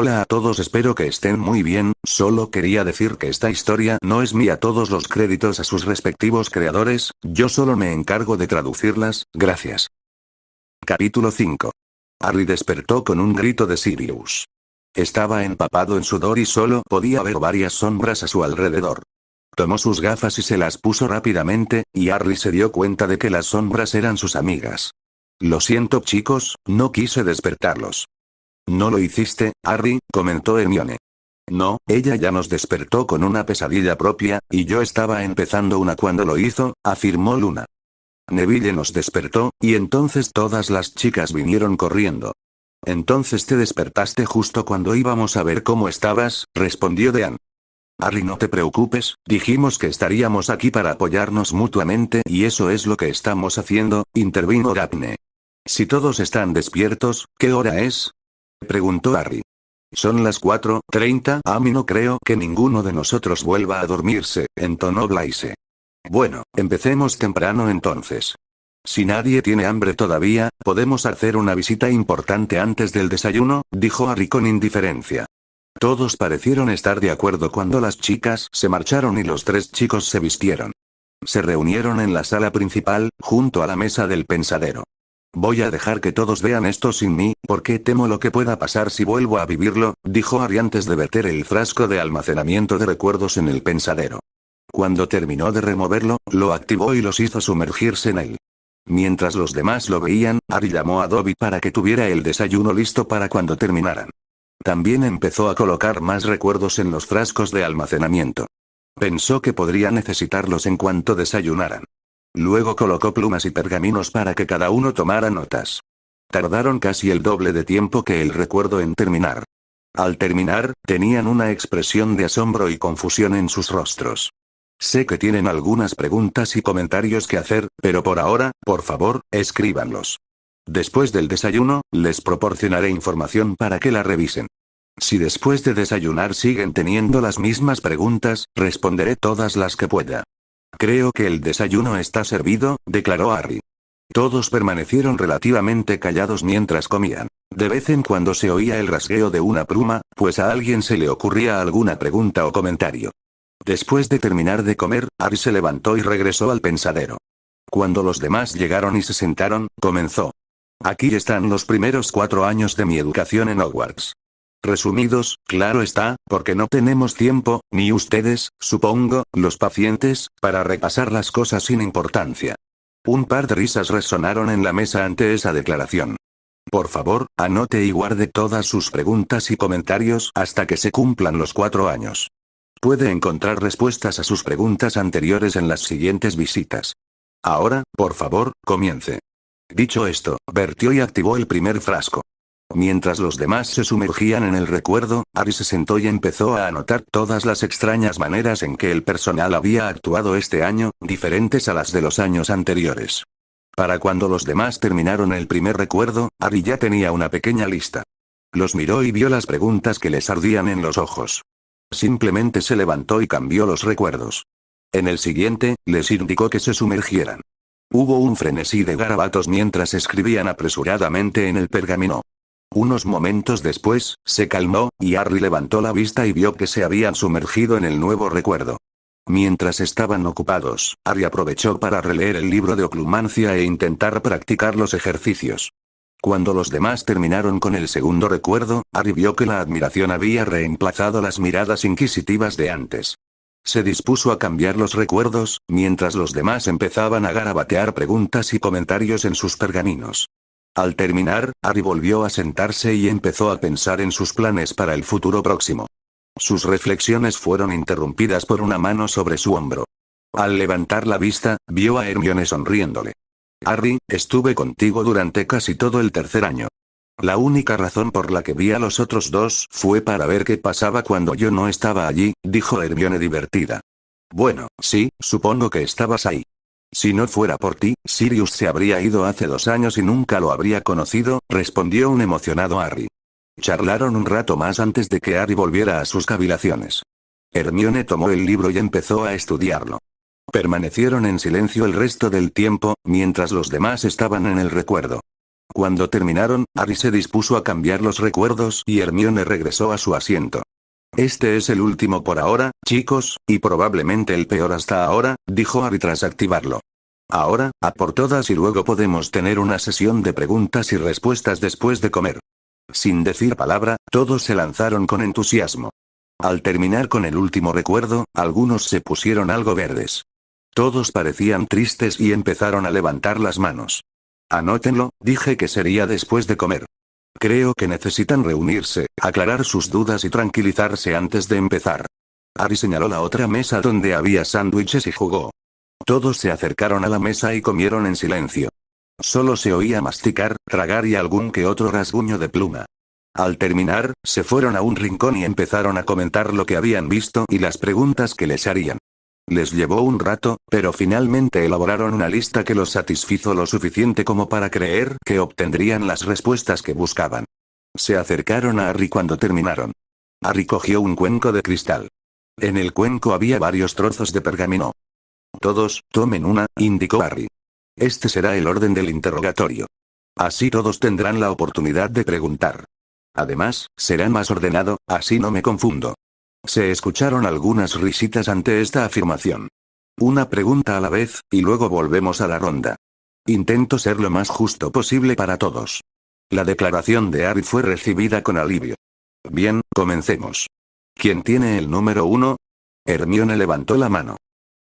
Hola a todos, espero que estén muy bien, solo quería decir que esta historia no es mía, todos los créditos a sus respectivos creadores, yo solo me encargo de traducirlas, gracias. Capítulo 5. Harry despertó con un grito de Sirius. Estaba empapado en sudor y solo podía ver varias sombras a su alrededor. Tomó sus gafas y se las puso rápidamente, y Harry se dio cuenta de que las sombras eran sus amigas. Lo siento chicos, no quise despertarlos. No lo hiciste, Harry, comentó Hermione. No, ella ya nos despertó con una pesadilla propia, y yo estaba empezando una cuando lo hizo, afirmó Luna. Neville nos despertó, y entonces todas las chicas vinieron corriendo. Entonces te despertaste justo cuando íbamos a ver cómo estabas, respondió Dean. Harry, no te preocupes, dijimos que estaríamos aquí para apoyarnos mutuamente y eso es lo que estamos haciendo, intervino Daphne. Si todos están despiertos, ¿qué hora es?, preguntó Harry. Son las 4:30. A mí no creo que ninguno de nosotros vuelva a dormirse, entonó Blaise. Bueno, empecemos temprano entonces. Si nadie tiene hambre todavía, podemos hacer una visita importante antes del desayuno, dijo Harry con indiferencia. Todos parecieron estar de acuerdo cuando las chicas se marcharon y los tres chicos se vistieron. Se reunieron en la sala principal, junto a la mesa del pensadero. Voy a dejar que todos vean esto sin mí, porque temo lo que pueda pasar si vuelvo a vivirlo, dijo Harry antes de verter el frasco de almacenamiento de recuerdos en el pensadero. Cuando terminó de removerlo, lo activó y los hizo sumergirse en él. Mientras los demás lo veían, Harry llamó a Dobby para que tuviera el desayuno listo para cuando terminaran. También empezó a colocar más recuerdos en los frascos de almacenamiento. Pensó que podría necesitarlos en cuanto desayunaran. Luego colocó plumas y pergaminos para que cada uno tomara notas. Tardaron casi el doble de tiempo que el recuerdo en terminar. Al terminar, tenían una expresión de asombro y confusión en sus rostros. Sé que tienen algunas preguntas y comentarios que hacer, pero por ahora, por favor, escríbanlos. Después del desayuno, les proporcionaré información para que la revisen. Si después de desayunar siguen teniendo las mismas preguntas, responderé todas las que pueda. Creo que el desayuno está servido, declaró Harry. Todos permanecieron relativamente callados mientras comían. De vez en cuando se oía el rasgueo de una pluma, pues a alguien se le ocurría alguna pregunta o comentario. Después de terminar de comer, Harry se levantó y regresó al pensadero. Cuando los demás llegaron y se sentaron, comenzó. Aquí están los primeros 4 años de mi educación en Hogwarts. Resumidos, claro está, porque no tenemos tiempo, ni ustedes, supongo, los pacientes, para repasar las cosas sin importancia. Un par de risas resonaron en la mesa ante esa declaración. Por favor, anote y guarde todas sus preguntas y comentarios hasta que se cumplan los 4 años. Puede encontrar respuestas a sus preguntas anteriores en las siguientes visitas. Ahora, por favor, comience. Dicho esto, vertió y activó el primer frasco. Mientras los demás se sumergían en el recuerdo, Harry se sentó y empezó a anotar todas las extrañas maneras en que el personal había actuado este año, diferentes a las de los años anteriores. Para cuando los demás terminaron el primer recuerdo, Harry ya tenía una pequeña lista. Los miró y vio las preguntas que les ardían en los ojos. Simplemente se levantó y cambió los recuerdos. En el siguiente, les indicó que se sumergieran. Hubo un frenesí de garabatos mientras escribían apresuradamente en el pergamino. Unos momentos después, se calmó, y Harry levantó la vista y vio que se habían sumergido en el nuevo recuerdo. Mientras estaban ocupados, Harry aprovechó para releer el libro de oclumancia e intentar practicar los ejercicios. Cuando los demás terminaron con el segundo recuerdo, Harry vio que la admiración había reemplazado las miradas inquisitivas de antes. Se dispuso a cambiar los recuerdos, mientras los demás empezaban a garabatear preguntas y comentarios en sus pergaminos. Al terminar, Harry volvió a sentarse y empezó a pensar en sus planes para el futuro próximo. Sus reflexiones fueron interrumpidas por una mano sobre su hombro. Al levantar la vista, vio a Hermione sonriéndole. Harry, estuve contigo durante casi todo el tercer año. La única razón por la que vi a los otros dos fue para ver qué pasaba cuando yo no estaba allí, dijo Hermione divertida. Bueno, sí, supongo que estabas ahí. Si no fuera por ti, Sirius se habría ido hace 2 años y nunca lo habría conocido, respondió un emocionado Harry. Charlaron un rato más antes de que Harry volviera a sus cavilaciones. Hermione tomó el libro y empezó a estudiarlo. Permanecieron en silencio el resto del tiempo, mientras los demás estaban en el recuerdo. Cuando terminaron, Harry se dispuso a cambiar los recuerdos y Hermione regresó a su asiento. Este es el último por ahora, chicos, y probablemente el peor hasta ahora, dijo Harry tras activarlo. Ahora, a por todas y luego podemos tener una sesión de preguntas y respuestas después de comer. Sin decir palabra, todos se lanzaron con entusiasmo. Al terminar con el último recuerdo, algunos se pusieron algo verdes. Todos parecían tristes y empezaron a levantar las manos. Anótenlo, dije que sería después de comer. Creo que necesitan reunirse, aclarar sus dudas y tranquilizarse antes de empezar. Harry señaló la otra mesa donde había sándwiches y jugó. Todos se acercaron a la mesa y comieron en silencio. Solo se oía masticar, tragar y algún que otro rasguño de pluma. Al terminar, se fueron a un rincón y empezaron a comentar lo que habían visto y las preguntas que les harían. Les llevó un rato, pero finalmente elaboraron una lista que los satisfizo lo suficiente como para creer que obtendrían las respuestas que buscaban. Se acercaron a Harry cuando terminaron. Harry cogió un cuenco de cristal. En el cuenco había varios trozos de pergamino. Todos, tomen una, indicó Harry. Este será el orden del interrogatorio. Así todos tendrán la oportunidad de preguntar. Además, será más ordenado, así no me confundo. Se escucharon algunas risitas ante esta afirmación. Una pregunta a la vez, y luego volvemos a la ronda. Intento ser lo más justo posible para todos. La declaración de Harry fue recibida con alivio. Bien, comencemos. ¿Quién tiene el número 1? Hermione levantó la mano.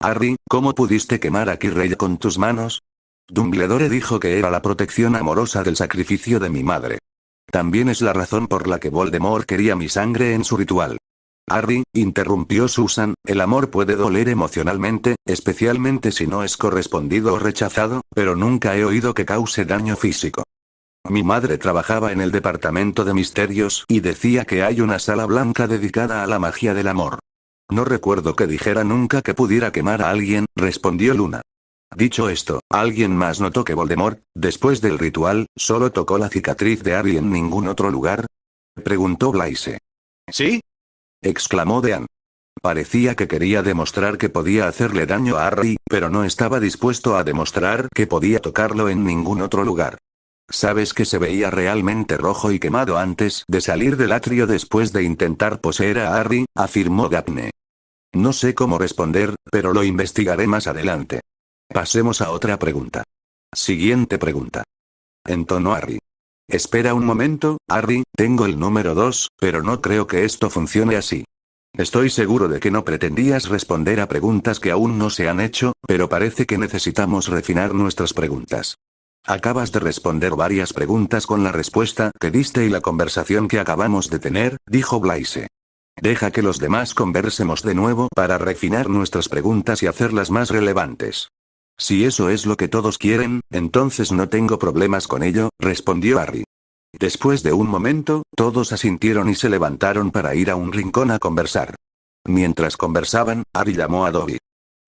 Harry, ¿cómo pudiste quemar a Quirrell con tus manos? Dumbledore dijo que era la protección amorosa del sacrificio de mi madre. También es la razón por la que Voldemort quería mi sangre en su ritual. Harry, interrumpió Susan, el amor puede doler emocionalmente, especialmente si no es correspondido o rechazado, pero nunca he oído que cause daño físico. Mi madre trabajaba en el departamento de misterios y decía que hay una sala blanca dedicada a la magia del amor. No recuerdo que dijera nunca que pudiera quemar a alguien, respondió Luna. Dicho esto, ¿alguien más notó que Voldemort, después del ritual, solo tocó la cicatriz de Harry en ningún otro lugar? Preguntó Blaise. ¿Sí? Exclamó Dean. Parecía que quería demostrar que podía hacerle daño a Harry, pero no estaba dispuesto a demostrar que podía tocarlo en ningún otro lugar. ¿Sabes que se veía realmente rojo y quemado antes de salir del atrio después de intentar poseer a Harry? Afirmó Daphne. No sé cómo responder, pero lo investigaré más adelante. Pasemos a otra pregunta. Siguiente pregunta. Entonó Harry. Espera un momento, Harry, tengo el número 2, pero no creo que esto funcione así. Estoy seguro de que no pretendías responder a preguntas que aún no se han hecho, pero parece que necesitamos refinar nuestras preguntas. Acabas de responder varias preguntas con la respuesta que diste y la conversación que acabamos de tener, dijo Blaise. Deja que los demás conversemos de nuevo para refinar nuestras preguntas y hacerlas más relevantes. Si eso es lo que todos quieren, entonces no tengo problemas con ello, respondió Harry. Después de un momento, todos asintieron y se levantaron para ir a un rincón a conversar. Mientras conversaban, Harry llamó a Dobby.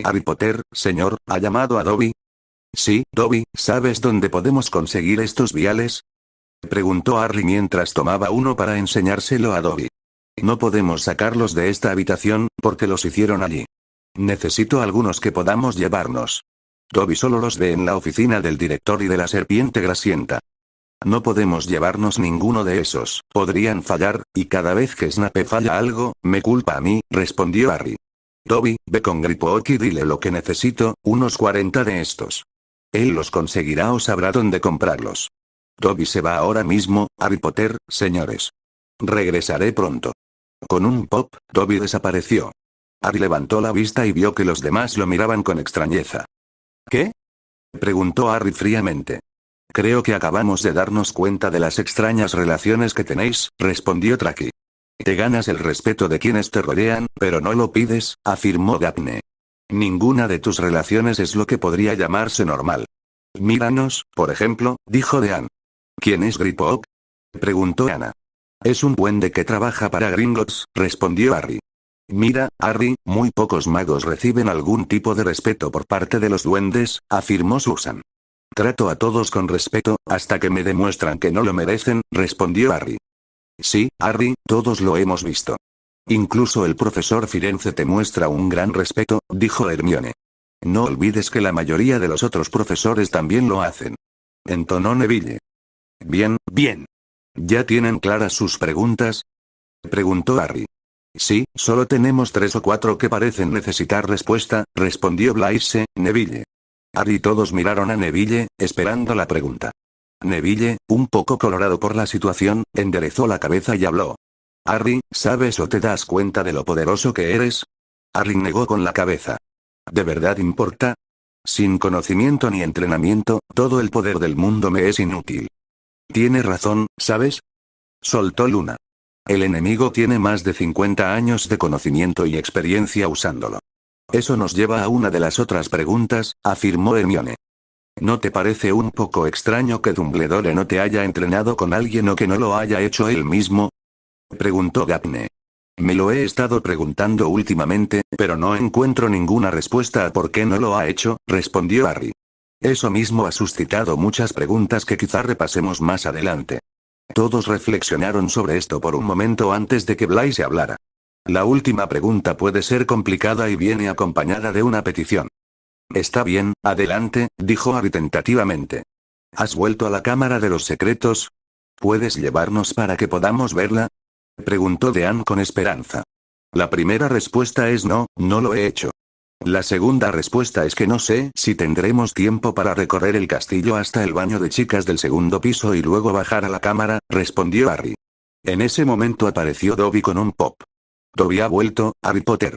Harry Potter, señor, ¿ha llamado a Dobby? Sí, Dobby, ¿sabes dónde podemos conseguir estos viales? Preguntó Harry mientras tomaba uno para enseñárselo a Dobby. No podemos sacarlos de esta habitación, porque los hicieron allí. Necesito algunos que podamos llevarnos. Dobby solo los ve en la oficina del director y de la serpiente grasienta. No podemos llevarnos ninguno de esos, podrían fallar, y cada vez que Snape falla algo, me culpa a mí, respondió Harry. Dobby, ve con Griphook y dile lo que necesito, unos 40 de estos. Él los conseguirá o sabrá dónde comprarlos. Dobby se va ahora mismo, Harry Potter, señores. Regresaré pronto. Con un pop, Dobby desapareció. Harry levantó la vista y vio que los demás lo miraban con extrañeza. ¿Qué? Preguntó Harry fríamente. Creo que acabamos de darnos cuenta de las extrañas relaciones que tenéis, respondió Traki. Te ganas el respeto de quienes te rodean, pero no lo pides, afirmó Daphne. Ninguna de tus relaciones es lo que podría llamarse normal. Míranos, por ejemplo, dijo Dean. ¿Quién es Griphook? Preguntó Ana. Es un duende que trabaja para Gringotts, respondió Harry. Mira, Harry, muy pocos magos reciben algún tipo de respeto por parte de los duendes, afirmó Susan. Trato a todos con respeto, hasta que me demuestran que no lo merecen, respondió Harry. Sí, Harry, todos lo hemos visto. Incluso el profesor Firenze te muestra un gran respeto, dijo Hermione. No olvides que la mayoría de los otros profesores también lo hacen. Entonó Neville. Bien, bien. ¿Ya tienen claras sus preguntas? Preguntó Harry. Sí, solo tenemos 3 o 4 que parecen necesitar respuesta, respondió Blaise, Neville. Harry y todos miraron a Neville, esperando la pregunta. Neville, un poco colorado por la situación, enderezó la cabeza y habló. Harry, ¿sabes o te das cuenta de lo poderoso que eres? Harry negó con la cabeza. ¿De verdad importa? Sin conocimiento ni entrenamiento, todo el poder del mundo me es inútil. Tienes razón, ¿sabes? Soltó Luna. El enemigo tiene más de 50 años de conocimiento y experiencia usándolo. Eso nos lleva a una de las otras preguntas, afirmó Hermione. ¿No te parece un poco extraño que Dumbledore no te haya entrenado con alguien o que no lo haya hecho él mismo? Preguntó Daphne. Me lo he estado preguntando últimamente, pero no encuentro ninguna respuesta a por qué no lo ha hecho, respondió Harry. Eso mismo ha suscitado muchas preguntas que quizá repasemos más adelante. Todos reflexionaron sobre esto por un momento antes de que Blaise hablara. La última pregunta puede ser complicada y viene acompañada de una petición. Está bien, adelante, dijo Harry tentativamente. ¿Has vuelto a la Cámara de los Secretos? ¿Puedes llevarnos para que podamos verla? Preguntó Dean con esperanza. La primera respuesta es no, no lo he hecho. La segunda respuesta es que no sé si tendremos tiempo para recorrer el castillo hasta el baño de chicas del segundo piso y luego bajar a la cámara, respondió Harry. En ese momento apareció Dobby con un pop. Dobby ha vuelto, Harry Potter.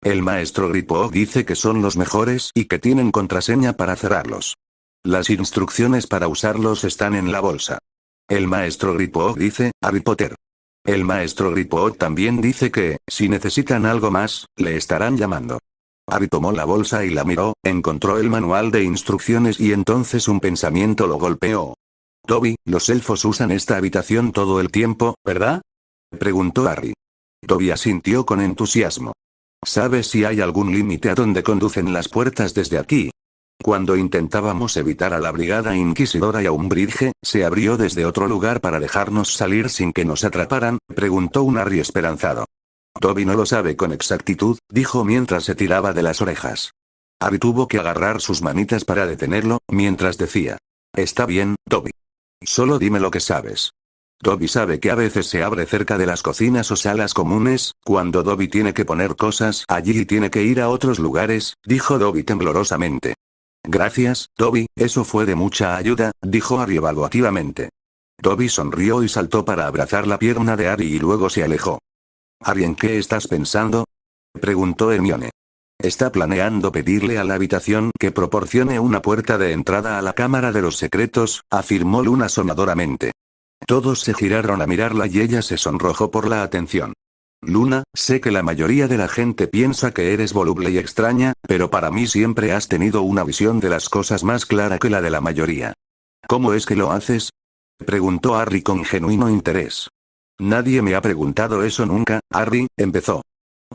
El maestro Griphook dice que son los mejores y que tienen contraseña para cerrarlos. Las instrucciones para usarlos están en la bolsa. El maestro Griphook dice, Harry Potter. El maestro Griphook también dice que, si necesitan algo más, le estarán llamando. Harry tomó la bolsa y la miró, encontró el manual de instrucciones y entonces un pensamiento lo golpeó. Dobby, los elfos usan esta habitación todo el tiempo, ¿verdad? Preguntó Harry. Dobby asintió con entusiasmo. ¿Sabes si hay algún límite a dónde conducen las puertas desde aquí? Cuando intentábamos evitar a la brigada inquisidora y a Umbridge, ¿se abrió desde otro lugar para dejarnos salir sin que nos atraparan? Preguntó un Harry esperanzado. Dobby no lo sabe con exactitud, dijo mientras se tiraba de las orejas. Harry tuvo que agarrar sus manitas para detenerlo, mientras decía. Está bien, Dobby. Solo dime lo que sabes. Dobby sabe que a veces se abre cerca de las cocinas o salas comunes, cuando Dobby tiene que poner cosas allí y tiene que ir a otros lugares, dijo Dobby temblorosamente. Gracias, Dobby, eso fue de mucha ayuda, dijo Harry evaluativamente. Dobby sonrió y saltó para abrazar la pierna de Harry y luego se alejó. Harry, ¿en qué estás pensando? Preguntó Hermione. Está planeando pedirle a la habitación que proporcione una puerta de entrada a la Cámara de los Secretos, afirmó Luna sonadoramente. Todos se giraron a mirarla y ella se sonrojó por la atención. Luna, sé que la mayoría de la gente piensa que eres voluble y extraña, pero para mí siempre has tenido una visión de las cosas más clara que la de la mayoría. ¿Cómo es que lo haces? Preguntó Harry con genuino interés. Nadie me ha preguntado eso nunca, Harry, empezó.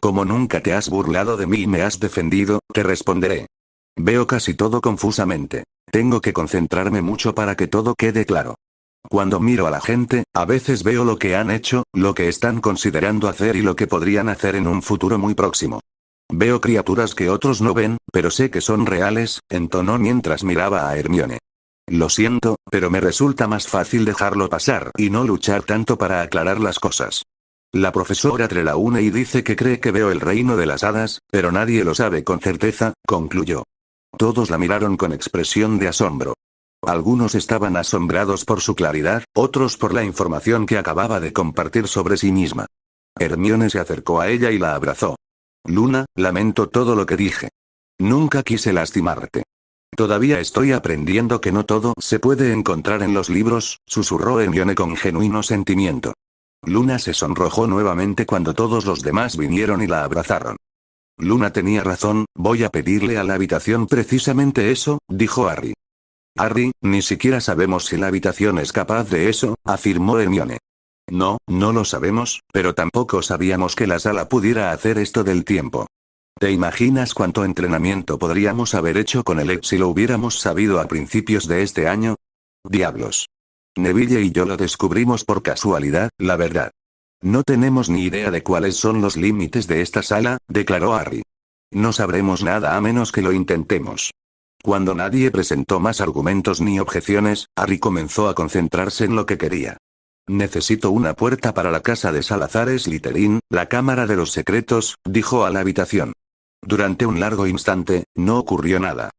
Como nunca te has burlado de mí y me has defendido, te responderé. Veo casi todo confusamente. Tengo que concentrarme mucho para que todo quede claro. Cuando miro a la gente, a veces veo lo que han hecho, lo que están considerando hacer y lo que podrían hacer en un futuro muy próximo. Veo criaturas que otros no ven, pero sé que son reales, entonó mientras miraba a Hermione. Lo siento, pero me resulta más fácil dejarlo pasar y no luchar tanto para aclarar las cosas. La profesora Trelawney dice que cree que veo el reino de las hadas, pero nadie lo sabe con certeza, concluyó. Todos la miraron con expresión de asombro. Algunos estaban asombrados por su claridad, otros por la información que acababa de compartir sobre sí misma. Hermione se acercó a ella y la abrazó. Luna, lamento todo lo que dije. Nunca quise lastimarte. Todavía estoy aprendiendo que no todo se puede encontrar en los libros, susurró Hermione con genuino sentimiento. Luna se sonrojó nuevamente cuando todos los demás vinieron y la abrazaron. Luna tenía razón, voy a pedirle a la habitación precisamente eso, dijo Harry. Harry, ni siquiera sabemos si la habitación es capaz de eso, afirmó Hermione. No, no lo sabemos, pero tampoco sabíamos que la sala pudiera hacer esto del tiempo. ¿Te imaginas cuánto entrenamiento podríamos haber hecho con el si lo hubiéramos sabido a principios de este año? Diablos. Neville y yo lo descubrimos por casualidad, la verdad. No tenemos ni idea de cuáles son los límites de esta sala, declaró Harry. No sabremos nada a menos que lo intentemos. Cuando nadie presentó más argumentos ni objeciones, Harry comenzó a concentrarse en lo que quería. Necesito una puerta para la casa de Salazar Slytherin, la cámara de los secretos, dijo a la habitación. Durante un largo instante, no ocurrió nada.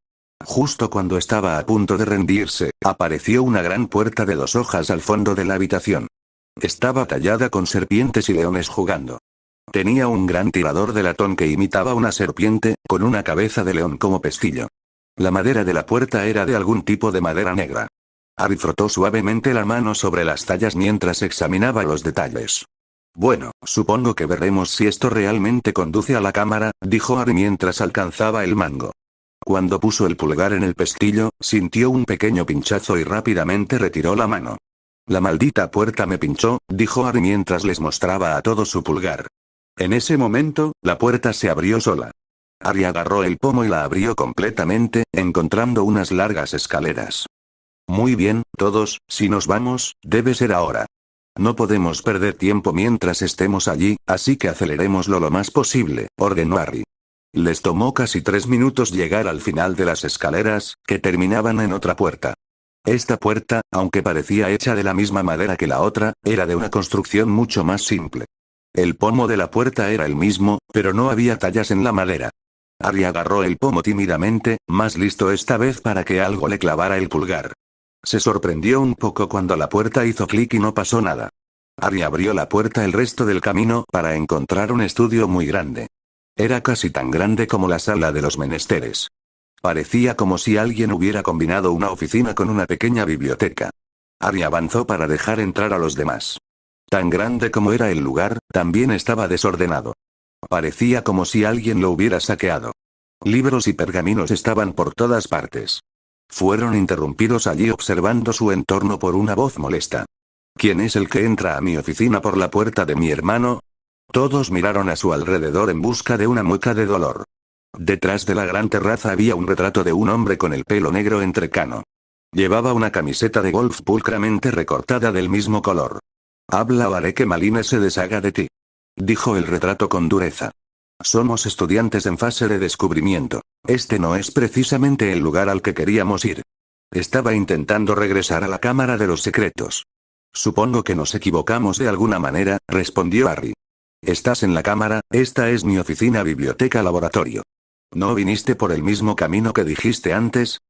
Justo cuando estaba a punto de rendirse, apareció una gran puerta de 2 hojas al fondo de la habitación. Estaba tallada con serpientes y leones jugando. Tenía un gran tirador de latón que imitaba una serpiente, con una cabeza de león como pestillo. La madera de la puerta era de algún tipo de madera negra. Harry frotó suavemente la mano sobre las tallas mientras examinaba los detalles. Bueno, supongo que veremos si esto realmente conduce a la cámara, dijo Harry mientras alcanzaba el mango. Cuando puso el pulgar en el pestillo, sintió un pequeño pinchazo y rápidamente retiró la mano. La maldita puerta me pinchó, dijo Harry mientras les mostraba a todos su pulgar. En ese momento, la puerta se abrió sola. Harry agarró el pomo y la abrió completamente, encontrando unas largas escaleras. Muy bien, todos, si nos vamos, debe ser ahora. No podemos perder tiempo mientras estemos allí, así que acelerémoslo lo más posible, ordenó Harry. Les tomó casi 3 minutos llegar al final de las escaleras, que terminaban en otra puerta. Esta puerta, aunque parecía hecha de la misma madera que la otra, era de una construcción mucho más simple. El pomo de la puerta era el mismo, pero no había tallas en la madera. Harry agarró el pomo tímidamente, más listo esta vez para que algo le clavara el pulgar. Se sorprendió un poco cuando la puerta hizo clic y no pasó nada. Harry abrió la puerta el resto del camino para encontrar un estudio muy grande. Era casi tan grande como la sala de los menesteres. Parecía como si alguien hubiera combinado una oficina con una pequeña biblioteca. Harry avanzó para dejar entrar a los demás. Tan grande como era el lugar, también estaba desordenado. Parecía como si alguien lo hubiera saqueado. Libros y pergaminos estaban por todas partes. Fueron interrumpidos allí observando su entorno por una voz molesta. ¿Quién es el que entra a mi oficina por la puerta de mi hermano? Todos miraron a su alrededor en busca de una mueca de dolor. Detrás de la gran terraza había un retrato de un hombre con el pelo negro entrecano. Llevaba una camiseta de golf pulcramente recortada del mismo color. Habla o haré que Malines se deshaga de ti, dijo el retrato con dureza. Somos estudiantes en fase de descubrimiento. Este no es precisamente el lugar al que queríamos ir. Estaba intentando regresar a la cámara de los secretos. Supongo que nos equivocamos de alguna manera, respondió Harry. Estás en la cámara, esta es mi oficina, biblioteca, laboratorio. ¿No viniste por el mismo camino que dijiste antes?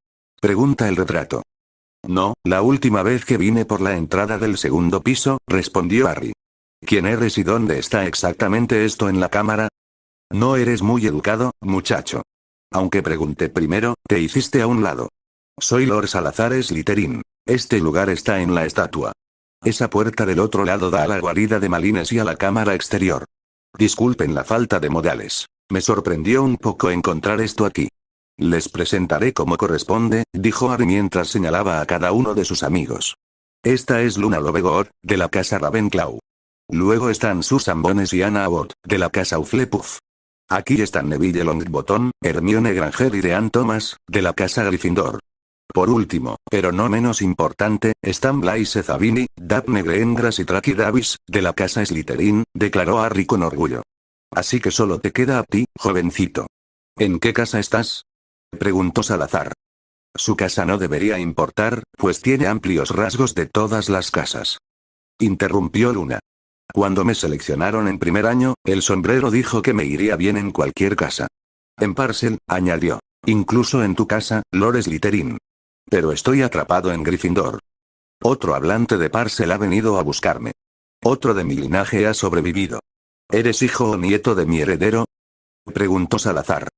Pregunta el retrato. No, la última vez que vine por la entrada del segundo piso, respondió Harry. ¿Quién eres y dónde está exactamente esto en la cámara? No eres muy educado, muchacho. Aunque pregunté primero, te hiciste a un lado. Soy Lord Salazar Slytherin. Este lugar está en la estatua. Esa puerta del otro lado da a la guarida de Malines y a la cámara exterior. Disculpen la falta de modales. Me sorprendió un poco encontrar esto aquí. Les presentaré como corresponde, dijo Harry mientras señalaba a cada uno de sus amigos. Esta es Luna Lovegood, de la casa Ravenclaw. Luego están Susan Bones y Anna Abbott, de la casa Hufflepuff. Aquí están Neville Longbottom, Hermione Granger y Dean Thomas, de la casa Gryffindor. Por último, pero no menos importante, están Blaise Zabini, Daphne Greengrass y Traki Davis, de la casa Slytherin, declaró Harry con orgullo. Así que solo te queda a ti, jovencito. ¿En qué casa estás? Preguntó Salazar. Su casa no debería importar, pues tiene amplios rasgos de todas las casas. Interrumpió Luna. Cuando me seleccionaron en primer año, el sombrero dijo que me iría bien en cualquier casa. En Parcel, añadió. Incluso en tu casa, Lord Slytherin. Pero estoy atrapado en Gryffindor. Otro hablante de Parcel ha venido a buscarme. Otro de mi linaje ha sobrevivido. ¿Eres hijo o nieto de mi heredero? Preguntó Salazar.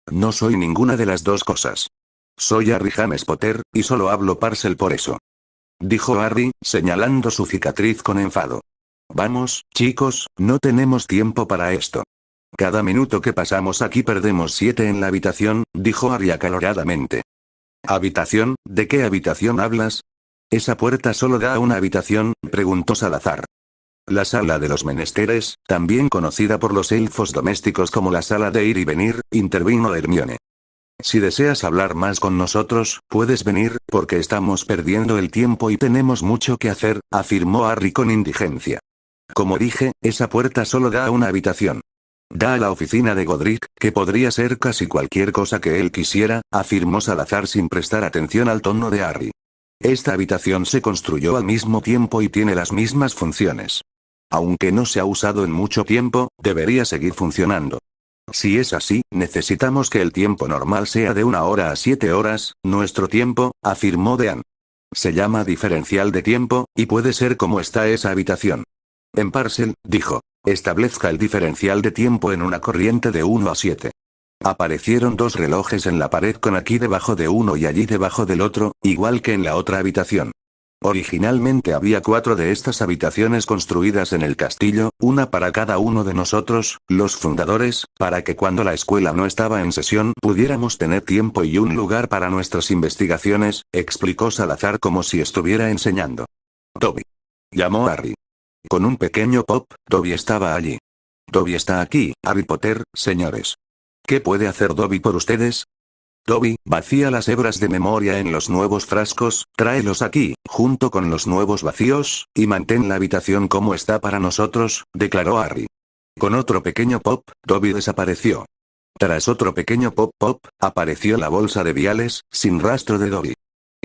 No soy ninguna de las dos cosas. Soy Harry James Potter, y solo hablo Parcel por eso. Dijo Harry, señalando su cicatriz con enfado. Vamos, chicos, no tenemos tiempo para esto. Cada minuto que pasamos aquí perdemos 7 en la habitación, dijo Harry acaloradamente. ¿Habitación? ¿De qué habitación hablas? ¿Esa puerta solo da a una habitación?, preguntó Salazar. La sala de los menesteres, también conocida por los elfos domésticos como la sala de ir y venir, intervino Hermione. Si deseas hablar más con nosotros, puedes venir, porque estamos perdiendo el tiempo y tenemos mucho que hacer, afirmó Harry con indigencia. Como dije, esa puerta solo da a una habitación. Da a la oficina de Godric, que podría ser casi cualquier cosa que él quisiera, afirmó Salazar sin prestar atención al tono de Harry. Esta habitación se construyó al mismo tiempo y tiene las mismas funciones. Aunque no se ha usado en mucho tiempo, debería seguir funcionando. Si es así, necesitamos que el tiempo normal sea de 1 hora a 7 horas, nuestro tiempo, afirmó Dean. Se llama diferencial de tiempo, y puede ser como está esa habitación. En Parcel, dijo. Establezca el diferencial de tiempo en una corriente de 1 a 7. Aparecieron 2 relojes en la pared con aquí debajo de uno y allí debajo del otro, igual que en la otra habitación. Originalmente había 4 de estas habitaciones construidas en el castillo, una para cada uno de nosotros, los fundadores, para que cuando la escuela no estaba en sesión pudiéramos tener tiempo y un lugar para nuestras investigaciones, explicó Salazar como si estuviera enseñando. Dobby. Llamó Harry. Con un pequeño pop, Dobby estaba allí. Dobby está aquí, Harry Potter, señores. ¿Qué puede hacer Dobby por ustedes? Dobby, vacía las hebras de memoria en los nuevos frascos, tráelos aquí, junto con los nuevos vacíos, y mantén la habitación como está para nosotros, declaró Harry. Con otro pequeño pop, Dobby desapareció. Tras otro pequeño pop, apareció la bolsa de viales, sin rastro de Dobby.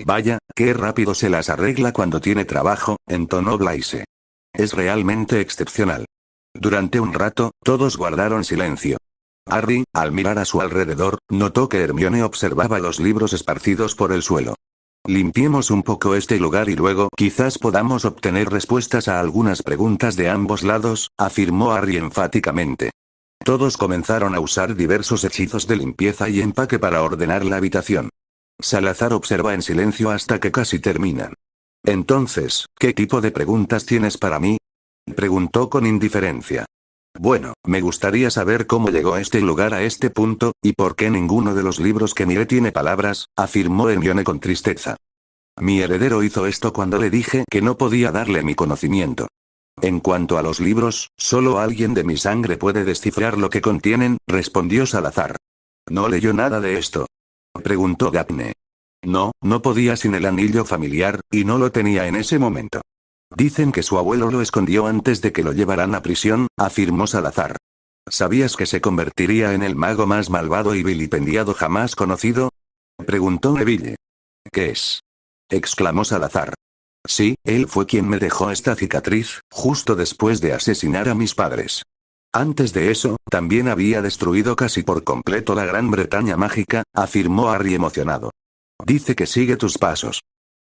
Vaya, qué rápido se las arregla cuando tiene trabajo, entonó Blaise. Es realmente excepcional. Durante un rato, todos guardaron silencio. Harry, al mirar a su alrededor, notó que Hermione observaba los libros esparcidos por el suelo. Limpiemos un poco este lugar y luego quizás podamos obtener respuestas a algunas preguntas de ambos lados, afirmó Harry enfáticamente. Todos comenzaron a usar diversos hechizos de limpieza y empaque para ordenar la habitación. Salazar observa en silencio hasta que casi terminan. Entonces, ¿qué tipo de preguntas tienes para mí? Preguntó con indiferencia. Bueno, me gustaría saber cómo llegó este lugar a este punto, y por qué ninguno de los libros que miré tiene palabras, afirmó Hermione con tristeza. Mi heredero hizo esto cuando le dije que no podía darle mi conocimiento. En cuanto a los libros, solo alguien de mi sangre puede descifrar lo que contienen, respondió Salazar. ¿No leyó nada de esto? Preguntó Daphne. No, no podía sin el anillo familiar, y no lo tenía en ese momento. Dicen que su abuelo lo escondió antes de que lo llevaran a prisión, afirmó Salazar. ¿Sabías que se convertiría en el mago más malvado y vilipendiado jamás conocido? Preguntó Neville. ¿Qué es? Exclamó Salazar. Sí, él fue quien me dejó esta cicatriz, justo después de asesinar a mis padres. Antes de eso, también había destruido casi por completo la Gran Bretaña mágica, afirmó Harry emocionado. Dice que sigue tus pasos.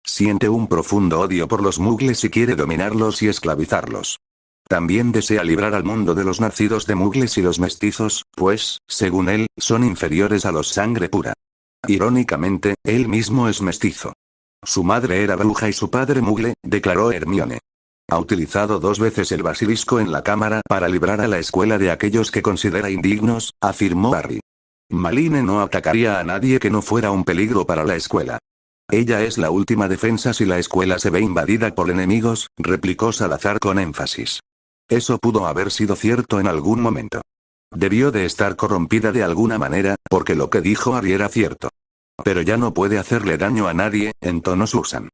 Siente un profundo odio por los muggles y quiere dominarlos y esclavizarlos. También desea librar al mundo de los nacidos de muggles y los mestizos, pues, según él, son inferiores a los sangre pura. Irónicamente, él mismo es mestizo. Su madre era bruja y su padre muggle, declaró Hermione. Ha utilizado 2 veces el basilisco en la cámara para librar a la escuela de aquellos que considera indignos, afirmó Harry. Maline no atacaría a nadie que no fuera un peligro para la escuela. Ella es la última defensa si la escuela se ve invadida por enemigos, replicó Salazar con énfasis. Eso pudo haber sido cierto en algún momento. Debió de estar corrompida de alguna manera, porque lo que dijo Harry era cierto. Pero ya no puede hacerle daño a nadie, entonó Susan.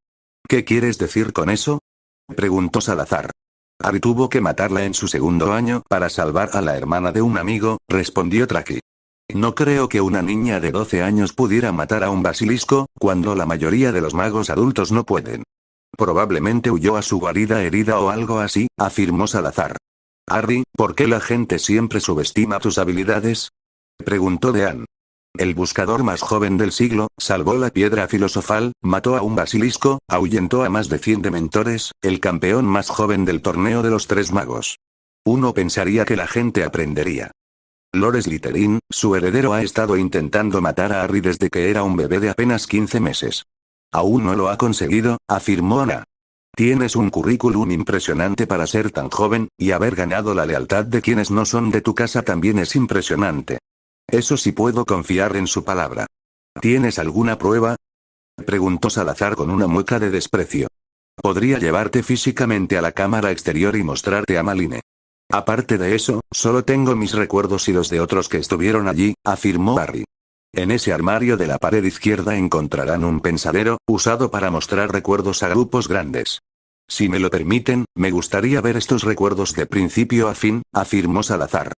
¿Qué quieres decir con eso? Preguntó Salazar. Harry tuvo que matarla en su 2º año para salvar a la hermana de un amigo, respondió Traki. No creo que una niña de 12 años pudiera matar a un basilisco, cuando la mayoría de los magos adultos no pueden. Probablemente huyó a su guarida herida o algo así, afirmó Salazar. Harry, ¿por qué la gente siempre subestima tus habilidades? Preguntó Dean. El buscador más joven del siglo, salvó la piedra filosofal, mató a un basilisco, ahuyentó a más de 100 dementores, el campeón más joven del torneo de los 3 magos. Uno pensaría que la gente aprendería. Lord Slytherin, su heredero, ha estado intentando matar a Harry desde que era un bebé de apenas 15 meses. Aún no lo ha conseguido, afirmó Ana. Tienes un currículum impresionante para ser tan joven, y haber ganado la lealtad de quienes no son de tu casa también es impresionante. Eso sí puedo confiar en su palabra. ¿Tienes alguna prueba? Preguntó Salazar con una mueca de desprecio. Podría llevarte físicamente a la cámara exterior y mostrarte a Maline. Aparte de eso, solo tengo mis recuerdos y los de otros que estuvieron allí, afirmó Harry. En ese armario de la pared izquierda encontrarán un pensadero, usado para mostrar recuerdos a grupos grandes. Si me lo permiten, me gustaría ver estos recuerdos de principio a fin, afirmó Salazar.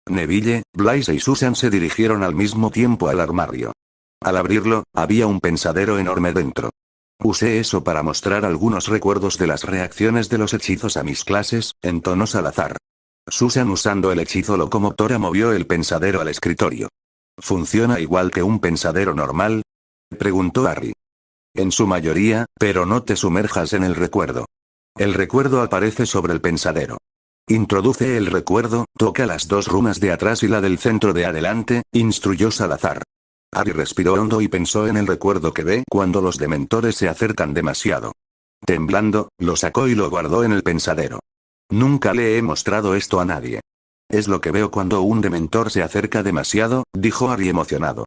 Neville, Blaise y Susan se dirigieron al mismo tiempo al armario. Al abrirlo, había un pensadero enorme dentro. Usé eso para mostrar algunos recuerdos de las reacciones de los hechizos a mis clases, en tono Salazar. Susan, usando el hechizo locomotora, movió el pensadero al escritorio. ¿Funciona igual que un pensadero normal?, preguntó Harry. En su mayoría, pero no te sumerjas en el recuerdo. El recuerdo aparece sobre el pensadero. Introduce el recuerdo, toca las dos runas de atrás y la del centro de adelante, instruyó Salazar. Harry respiró hondo y pensó en el recuerdo que ve cuando los dementores se acercan demasiado. Temblando, lo sacó y lo guardó en el pensadero. Nunca le he mostrado esto a nadie. Es lo que veo cuando un dementor se acerca demasiado, dijo Harry emocionado.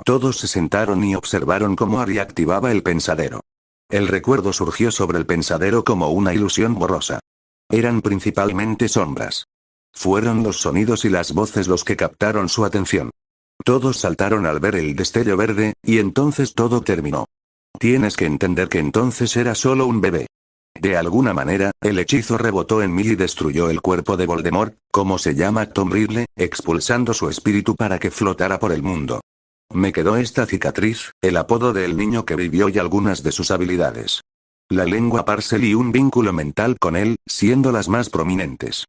Todos se sentaron y observaron cómo Harry activaba el pensadero. El recuerdo surgió sobre el pensadero como una ilusión borrosa. Eran principalmente sombras. Fueron los sonidos y las voces los que captaron su atención. Todos saltaron al ver el destello verde, y entonces todo terminó. Tienes que entender que entonces era solo un bebé. De alguna manera, el hechizo rebotó en mí y destruyó el cuerpo de Voldemort, como se llama Tom Riddle, expulsando su espíritu para que flotara por el mundo. Me quedó esta cicatriz, el apodo del niño que vivió y algunas de sus habilidades. La lengua Parcel y un vínculo mental con él, siendo las más prominentes.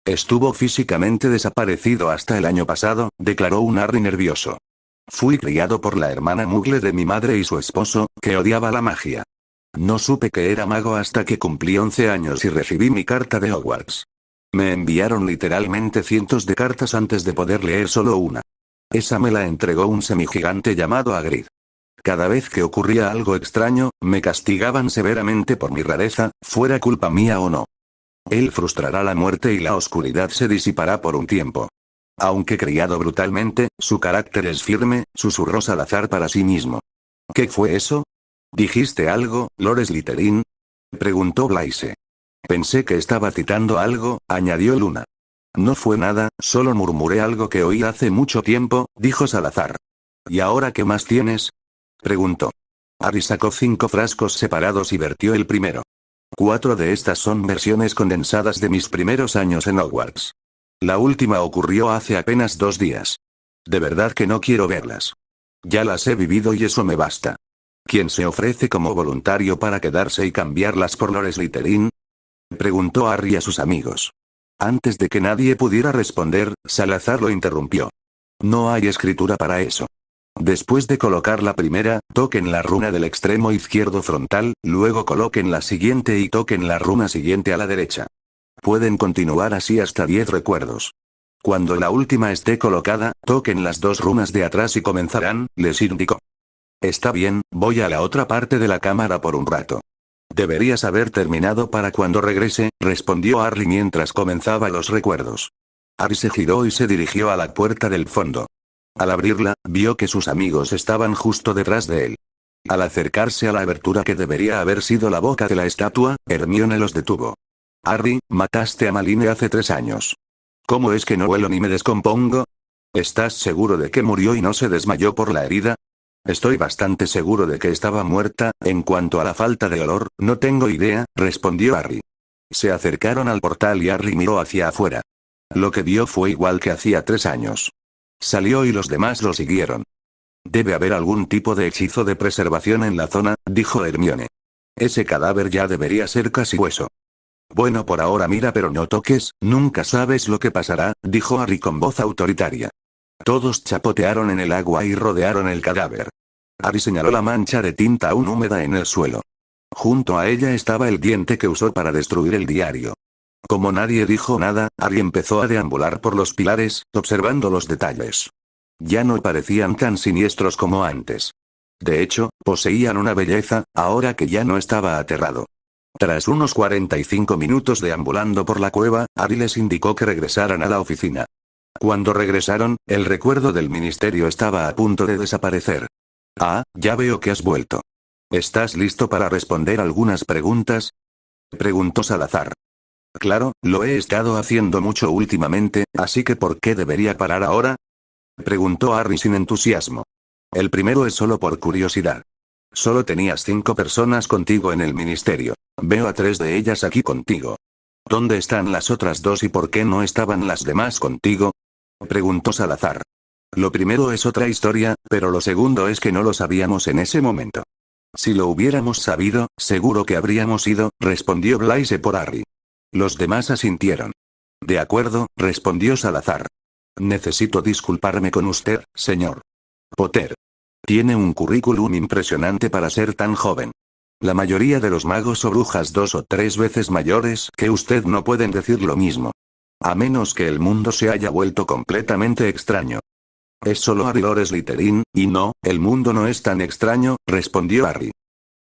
Estuvo físicamente desaparecido hasta el año pasado, declaró un Harry nervioso. Fui criado por la hermana Muggle de mi madre y su esposo, que odiaba la magia. No supe que era mago hasta que cumplí 11 años y recibí mi carta de Hogwarts. Me enviaron literalmente cientos de cartas antes de poder leer solo una. Esa me la entregó un semigigante llamado Hagrid. Cada vez que ocurría algo extraño, me castigaban severamente por mi rareza, fuera culpa mía o no. Él frustrará la muerte y la oscuridad se disipará por un tiempo. Aunque criado brutalmente, su carácter es firme, susurró Salazar para sí mismo. ¿Qué fue eso? ¿Dijiste algo, Lord Slytherin?, preguntó Blaise. Pensé que estaba citando algo, añadió Luna. No fue nada, solo murmuré algo que oí hace mucho tiempo, dijo Salazar. ¿Y ahora qué más tienes?, preguntó. Harry sacó 5 frascos separados y vertió el primero. 4 de estas son versiones condensadas de mis primeros años en Hogwarts. La última ocurrió hace apenas 2 días. De verdad que no quiero verlas. Ya las he vivido y eso me basta. ¿Quién se ofrece como voluntario para quedarse y cambiarlas por Lord Slytherin?, preguntó Harry a sus amigos. Antes de que nadie pudiera responder, Salazar lo interrumpió. No hay escritura para eso. Después de colocar la primera, toquen la runa del extremo izquierdo frontal, luego coloquen la siguiente y toquen la runa siguiente a la derecha. Pueden continuar así hasta 10 recuerdos. Cuando la última esté colocada, toquen las 2 runas de atrás y comenzarán, les indicó. Está bien, voy a la otra parte de la cámara por un rato. Deberías haber terminado para cuando regrese, respondió Harry mientras comenzaba los recuerdos. Harry se giró y se dirigió a la puerta del fondo. Al abrirla, vio que sus amigos estaban justo detrás de él. Al acercarse a la abertura que debería haber sido la boca de la estatua, Hermione los detuvo. Harry, mataste a Maline hace 3 años. ¿Cómo es que no huelo ni me descompongo? ¿Estás seguro de que murió y no se desmayó por la herida? Estoy bastante seguro de que estaba muerta. En cuanto a la falta de olor, no tengo idea, respondió Harry. Se acercaron al portal y Harry miró hacia afuera. Lo que vio fue igual que hacía 3 años. Salió y los demás lo siguieron. Debe haber algún tipo de hechizo de preservación en la zona, dijo Hermione. Ese cadáver ya debería ser casi hueso. Bueno, por ahora mira pero no toques, nunca sabes lo que pasará, dijo Harry con voz autoritaria. Todos chapotearon en el agua y rodearon el cadáver. Harry señaló la mancha de tinta aún húmeda en el suelo. Junto a ella estaba el diente que usó para destruir el diario. Como nadie dijo nada, Harry empezó a deambular por los pilares, observando los detalles. Ya no parecían tan siniestros como antes. De hecho, poseían una belleza, ahora que ya no estaba aterrado. Tras unos 45 minutos deambulando por la cueva, Harry les indicó que regresaran a la oficina. Cuando regresaron, el recuerdo del ministerio estaba a punto de desaparecer. Ah, ya veo que has vuelto. ¿Estás listo para responder algunas preguntas?, preguntó Salazar. Claro, lo he estado haciendo mucho últimamente, así que ¿por qué debería parar ahora?, preguntó Harry sin entusiasmo. El primero es solo por curiosidad. Solo tenías 5 personas contigo en el ministerio. Veo a 3 de ellas aquí contigo. ¿Dónde están las otras 2 y por qué no estaban las demás contigo?, Preguntó Salazar. Lo primero es otra historia, pero lo segundo es que no lo sabíamos en ese momento. Si lo hubiéramos sabido, seguro que habríamos ido, respondió Blaise por Harry. Los demás asintieron. De acuerdo, respondió Salazar. Necesito disculparme con usted, señor Potter. Tiene un currículum impresionante para ser tan joven. La mayoría de los magos o brujas 2 o 3 veces mayores que usted no pueden decir lo mismo. A menos que el mundo se haya vuelto completamente extraño. Es solo Harry Slytherin, y no, el mundo no es tan extraño, respondió Harry.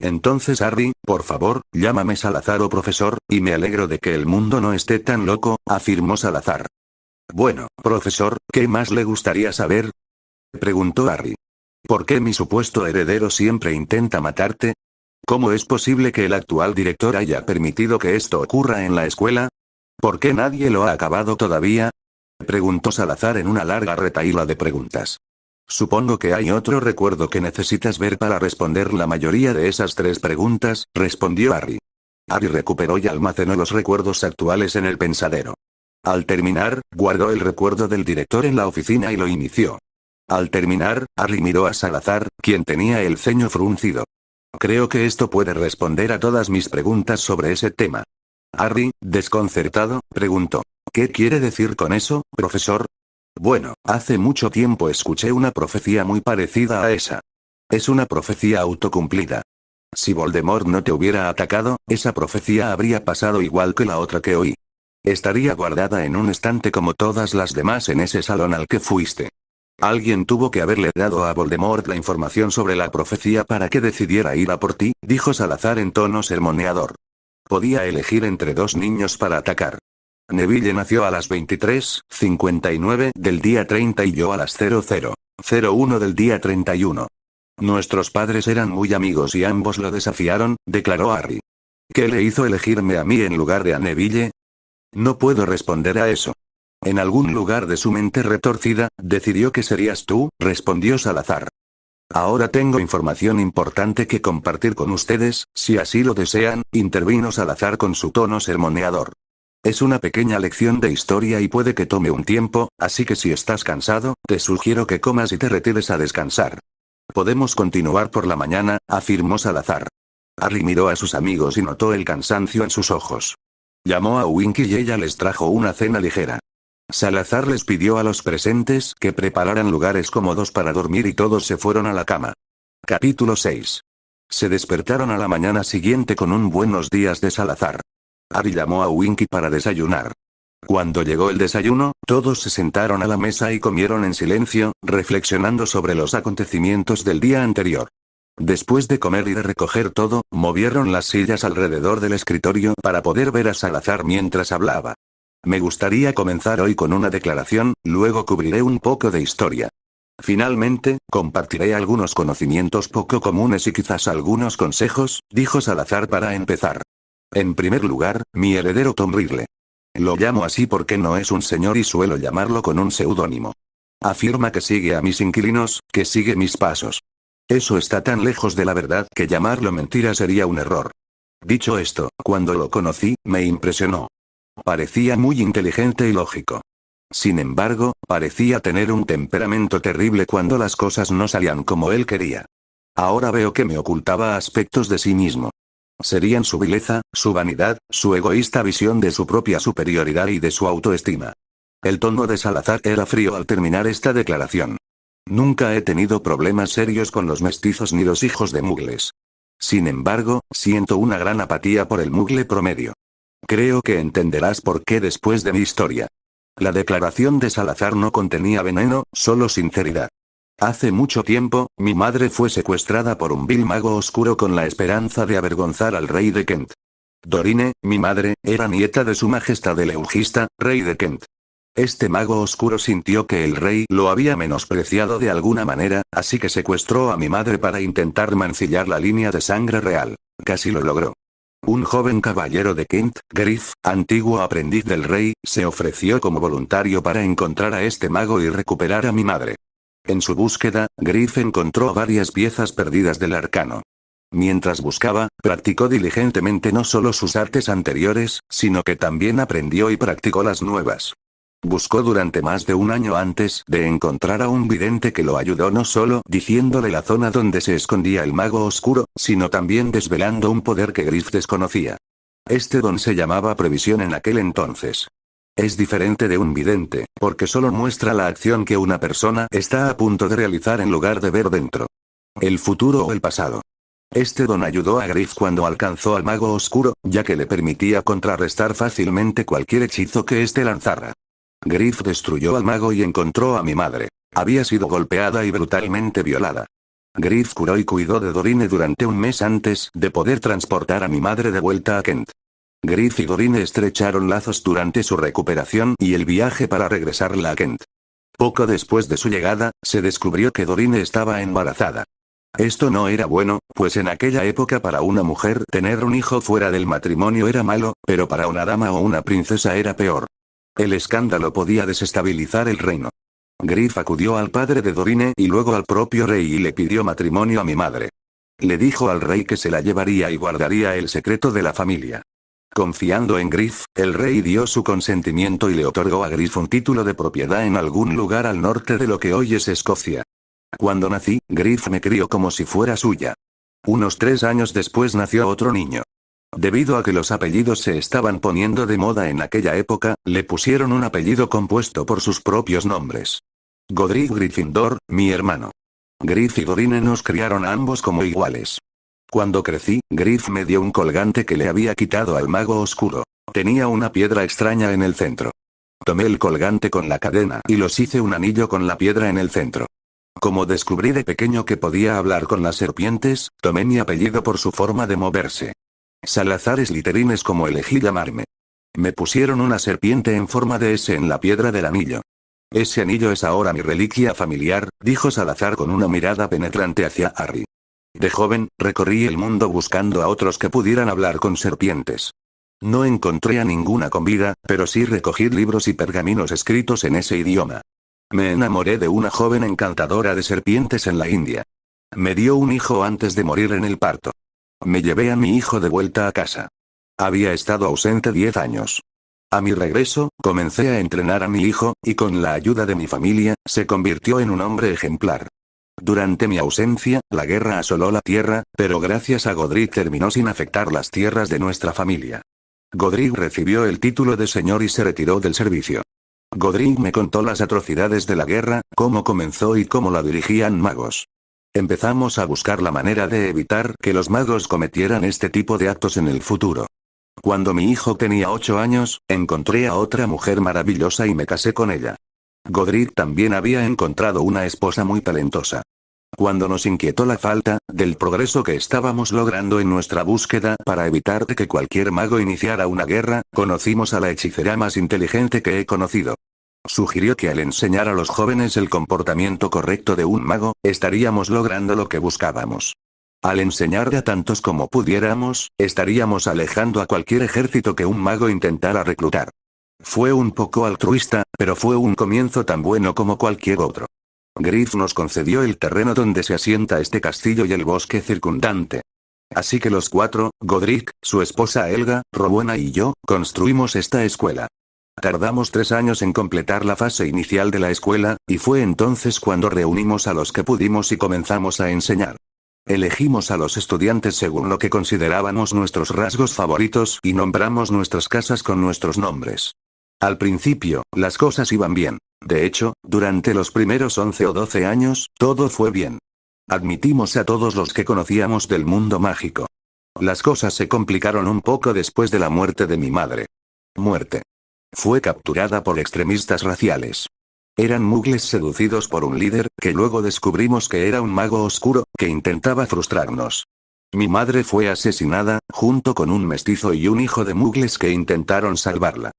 Entonces Harry, por favor, llámame Salazar o profesor, y me alegro de que el mundo no esté tan loco, afirmó Salazar. Bueno, profesor, ¿qué más le gustaría saber? Preguntó Harry. ¿Por qué mi supuesto heredero siempre intenta matarte? ¿Cómo es posible que el actual director haya permitido que esto ocurra en la escuela? ¿Por qué nadie lo ha acabado todavía? Preguntó Salazar en una larga retahíla de preguntas. Supongo que hay otro recuerdo que necesitas ver para responder la mayoría de esas 3 preguntas, respondió Harry. Harry recuperó y almacenó los recuerdos actuales en el pensadero. Al terminar, guardó el recuerdo del director en la oficina y lo inició. Al terminar, Harry miró a Salazar, quien tenía el ceño fruncido. Creo que esto puede responder a todas mis preguntas sobre ese tema. Harry, desconcertado, preguntó. ¿Qué quiere decir con eso, profesor? Bueno, hace mucho tiempo escuché una profecía muy parecida a esa. Es una profecía autocumplida. Si Voldemort no te hubiera atacado, esa profecía habría pasado igual que la otra que oí. Estaría guardada en un estante como todas las demás en ese salón al que fuiste. Alguien tuvo que haberle dado a Voldemort la información sobre la profecía para que decidiera ir a por ti, dijo Salazar en tono sermoneador. Podía elegir entre 2 niños para atacar. Neville nació a las 23:59 del día 30 y yo a las 00:01 del día 31. Nuestros padres eran muy amigos y ambos lo desafiaron, declaró Harry. ¿Qué le hizo elegirme a mí en lugar de a Neville? No puedo responder a eso. En algún lugar de su mente retorcida, decidió que serías tú, respondió Salazar. Ahora tengo información importante que compartir con ustedes, si así lo desean, intervino Salazar con su tono sermoneador. Es una pequeña lección de historia y puede que tome un tiempo, así que si estás cansado, te sugiero que comas y te retires a descansar. Podemos continuar por la mañana, afirmó Salazar. Harry miró a sus amigos y notó el cansancio en sus ojos. Llamó a Winky y ella les trajo una cena ligera. Salazar les pidió a los presentes que prepararan lugares cómodos para dormir y todos se fueron a la cama. Capítulo 6. Se despertaron a la mañana siguiente con un buenos días de Salazar. Harry llamó a Winky para desayunar. Cuando llegó el desayuno, todos se sentaron a la mesa y comieron en silencio, reflexionando sobre los acontecimientos del día anterior. Después de comer y de recoger todo, movieron las sillas alrededor del escritorio para poder ver a Salazar mientras hablaba. Me gustaría comenzar hoy con una declaración, luego cubriré un poco de historia. Finalmente, compartiré algunos conocimientos poco comunes y quizás algunos consejos, dijo Salazar para empezar. En primer lugar, mi heredero Tom Riddle. Lo llamo así porque no es un señor y suelo llamarlo con un seudónimo. Afirma que sigue a mis inquilinos, que sigue mis pasos. Eso está tan lejos de la verdad que llamarlo mentira sería un error. Dicho esto, cuando lo conocí, me impresionó. Parecía muy inteligente y lógico. Sin embargo, parecía tener un temperamento terrible cuando las cosas no salían como él quería. Ahora veo que me ocultaba aspectos de sí mismo. Serían su vileza, su vanidad, su egoísta visión de su propia superioridad y de su autoestima. El tono de Salazar era frío al terminar esta declaración. Nunca he tenido problemas serios con los mestizos ni los hijos de mugles. Sin embargo, siento una gran apatía por el mugle promedio. Creo que entenderás por qué después de mi historia. La declaración de Salazar no contenía veneno, solo sinceridad. Hace mucho tiempo, mi madre fue secuestrada por un vil mago oscuro con la esperanza de avergonzar al rey de Kent. Dorine, mi madre, era nieta de su majestad el Eugista, rey de Kent. Este mago oscuro sintió que el rey lo había menospreciado de alguna manera, así que secuestró a mi madre para intentar mancillar la línea de sangre real. Casi lo logró. Un joven caballero de Kent, Griff, antiguo aprendiz del rey, se ofreció como voluntario para encontrar a este mago y recuperar a mi madre. En su búsqueda, Griff encontró varias piezas perdidas del arcano. Mientras buscaba, practicó diligentemente no solo sus artes anteriores, sino que también aprendió y practicó las nuevas. Buscó durante más de un año antes de encontrar a un vidente que lo ayudó no solo diciéndole la zona donde se escondía el mago oscuro, sino también desvelando un poder que Griff desconocía. Este don se llamaba previsión en aquel entonces. Es diferente de un vidente, porque solo muestra la acción que una persona está a punto de realizar en lugar de ver dentro. El futuro o el pasado. Este don ayudó a Griff cuando alcanzó al mago oscuro, ya que le permitía contrarrestar fácilmente cualquier hechizo que éste lanzara. Griff destruyó al mago y encontró a mi madre. Había sido golpeada y brutalmente violada. Griff curó y cuidó de Dorine durante un mes antes de poder transportar a mi madre de vuelta a Kent. Griff y Dorine estrecharon lazos durante su recuperación y el viaje para regresarla a Kent. Poco después de su llegada, se descubrió que Dorine estaba embarazada. Esto no era bueno, pues en aquella época para una mujer tener un hijo fuera del matrimonio era malo, pero para una dama o una princesa era peor. El escándalo podía desestabilizar el reino. Griff acudió al padre de Dorine y luego al propio rey y le pidió matrimonio a mi madre. Le dijo al rey que se la llevaría y guardaría el secreto de la familia. Confiando en Griff, el rey dio su consentimiento y le otorgó a Griff un título de propiedad en algún lugar al norte de lo que hoy es Escocia. Cuando nací, Griff me crió como si fuera suya. Unos 3 años después nació otro niño. Debido a que los apellidos se estaban poniendo de moda en aquella época, le pusieron un apellido compuesto por sus propios nombres. Godric Gryffindor, mi hermano. Griff y Dorine nos criaron a ambos como iguales. Cuando crecí, Griff me dio un colgante que le había quitado al mago oscuro. Tenía una piedra extraña en el centro. Tomé el colgante con la cadena y los hice un anillo con la piedra en el centro. Como descubrí de pequeño que podía hablar con las serpientes, tomé mi apellido por su forma de moverse. Salazar Slytherin es como elegí llamarme. Me pusieron una serpiente en forma de S en la piedra del anillo. Ese anillo es ahora mi reliquia familiar, dijo Salazar con una mirada penetrante hacia Harry. De joven, recorrí el mundo buscando a otros que pudieran hablar con serpientes. No encontré a ninguna con vida, pero sí recogí libros y pergaminos escritos en ese idioma. Me enamoré de una joven encantadora de serpientes en la India. Me dio un hijo antes de morir en el parto. Me llevé a mi hijo de vuelta a casa. Había estado ausente 10 años. A mi regreso, comencé a entrenar a mi hijo, y con la ayuda de mi familia, se convirtió en un hombre ejemplar. Durante mi ausencia, la guerra asoló la tierra, pero gracias a Godric terminó sin afectar las tierras de nuestra familia. Godric recibió el título de señor y se retiró del servicio. Godric me contó las atrocidades de la guerra, cómo comenzó y cómo la dirigían magos. Empezamos a buscar la manera de evitar que los magos cometieran este tipo de actos en el futuro. Cuando mi hijo tenía 8 años, encontré a otra mujer maravillosa y me casé con ella. Godric también había encontrado una esposa muy talentosa. Cuando nos inquietó la falta del progreso que estábamos logrando en nuestra búsqueda para evitar que cualquier mago iniciara una guerra, conocimos a la hechicera más inteligente que he conocido. Sugirió que al enseñar a los jóvenes el comportamiento correcto de un mago, estaríamos logrando lo que buscábamos. Al enseñar a tantos como pudiéramos, estaríamos alejando a cualquier ejército que un mago intentara reclutar. Fue un poco altruista, pero fue un comienzo tan bueno como cualquier otro. Griff nos concedió el terreno donde se asienta este castillo y el bosque circundante. Así que los 4, Godric, su esposa Helga, Rowena y yo, construimos esta escuela. Tardamos 3 años en completar la fase inicial de la escuela, y fue entonces cuando reunimos a los que pudimos y comenzamos a enseñar. Elegimos a los estudiantes según lo que considerábamos nuestros rasgos favoritos y nombramos nuestras casas con nuestros nombres. Al principio, las cosas iban bien. De hecho, durante los primeros 11 o 12 años, todo fue bien. Admitimos a todos los que conocíamos del mundo mágico. Las cosas se complicaron un poco después de la muerte de mi madre. Muerte. Fue capturada por extremistas raciales. Eran mugles seducidos por un líder, que luego descubrimos que era un mago oscuro, que intentaba frustrarnos. Mi madre fue asesinada, junto con un mestizo y un hijo de mugles que intentaron salvarla.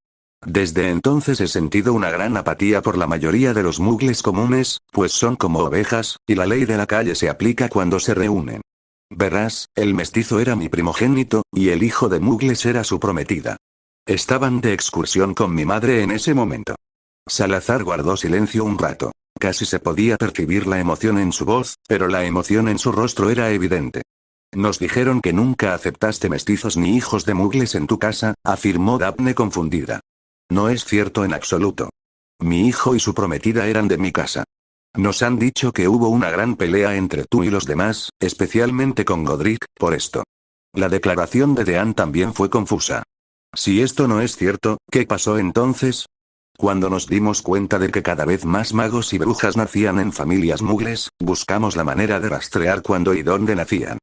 Desde entonces he sentido una gran apatía por la mayoría de los mugles comunes, pues son como ovejas, y la ley de la calle se aplica cuando se reúnen. Verás, el mestizo era mi primogénito, y el hijo de mugles era su prometida. Estaban de excursión con mi madre en ese momento. Salazar guardó silencio un rato. Casi se podía percibir la emoción en su voz, pero la emoción en su rostro era evidente. Nos dijeron que nunca aceptaste mestizos ni hijos de mugles en tu casa, afirmó Daphne confundida. No es cierto en absoluto. Mi hijo y su prometida eran de mi casa. Nos han dicho que hubo una gran pelea entre tú y los demás, especialmente con Godric, por esto. La declaración de Dean también fue confusa. Si esto no es cierto, ¿qué pasó entonces? Cuando nos dimos cuenta de que cada vez más magos y brujas nacían en familias mugles, buscamos la manera de rastrear cuándo y dónde nacían.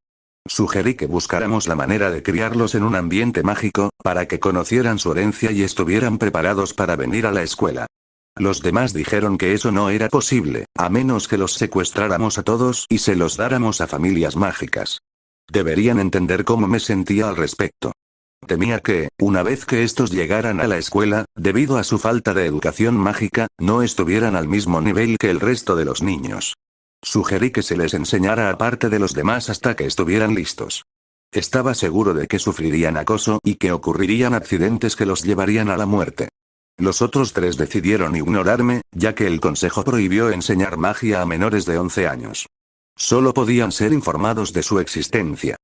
Sugerí que buscáramos la manera de criarlos en un ambiente mágico, para que conocieran su herencia y estuvieran preparados para venir a la escuela. Los demás dijeron que eso no era posible, a menos que los secuestráramos a todos y se los dáramos a familias mágicas. Deberían entender cómo me sentía al respecto. Temía que, una vez que estos llegaran a la escuela, debido a su falta de educación mágica, no estuvieran al mismo nivel que el resto de los niños. Sugerí que se les enseñara aparte de los demás hasta que estuvieran listos. Estaba seguro de que sufrirían acoso y que ocurrirían accidentes que los llevarían a la muerte. Los otros tres decidieron ignorarme, ya que el consejo prohibió enseñar magia a menores de 11 años. Solo podían ser informados de su existencia.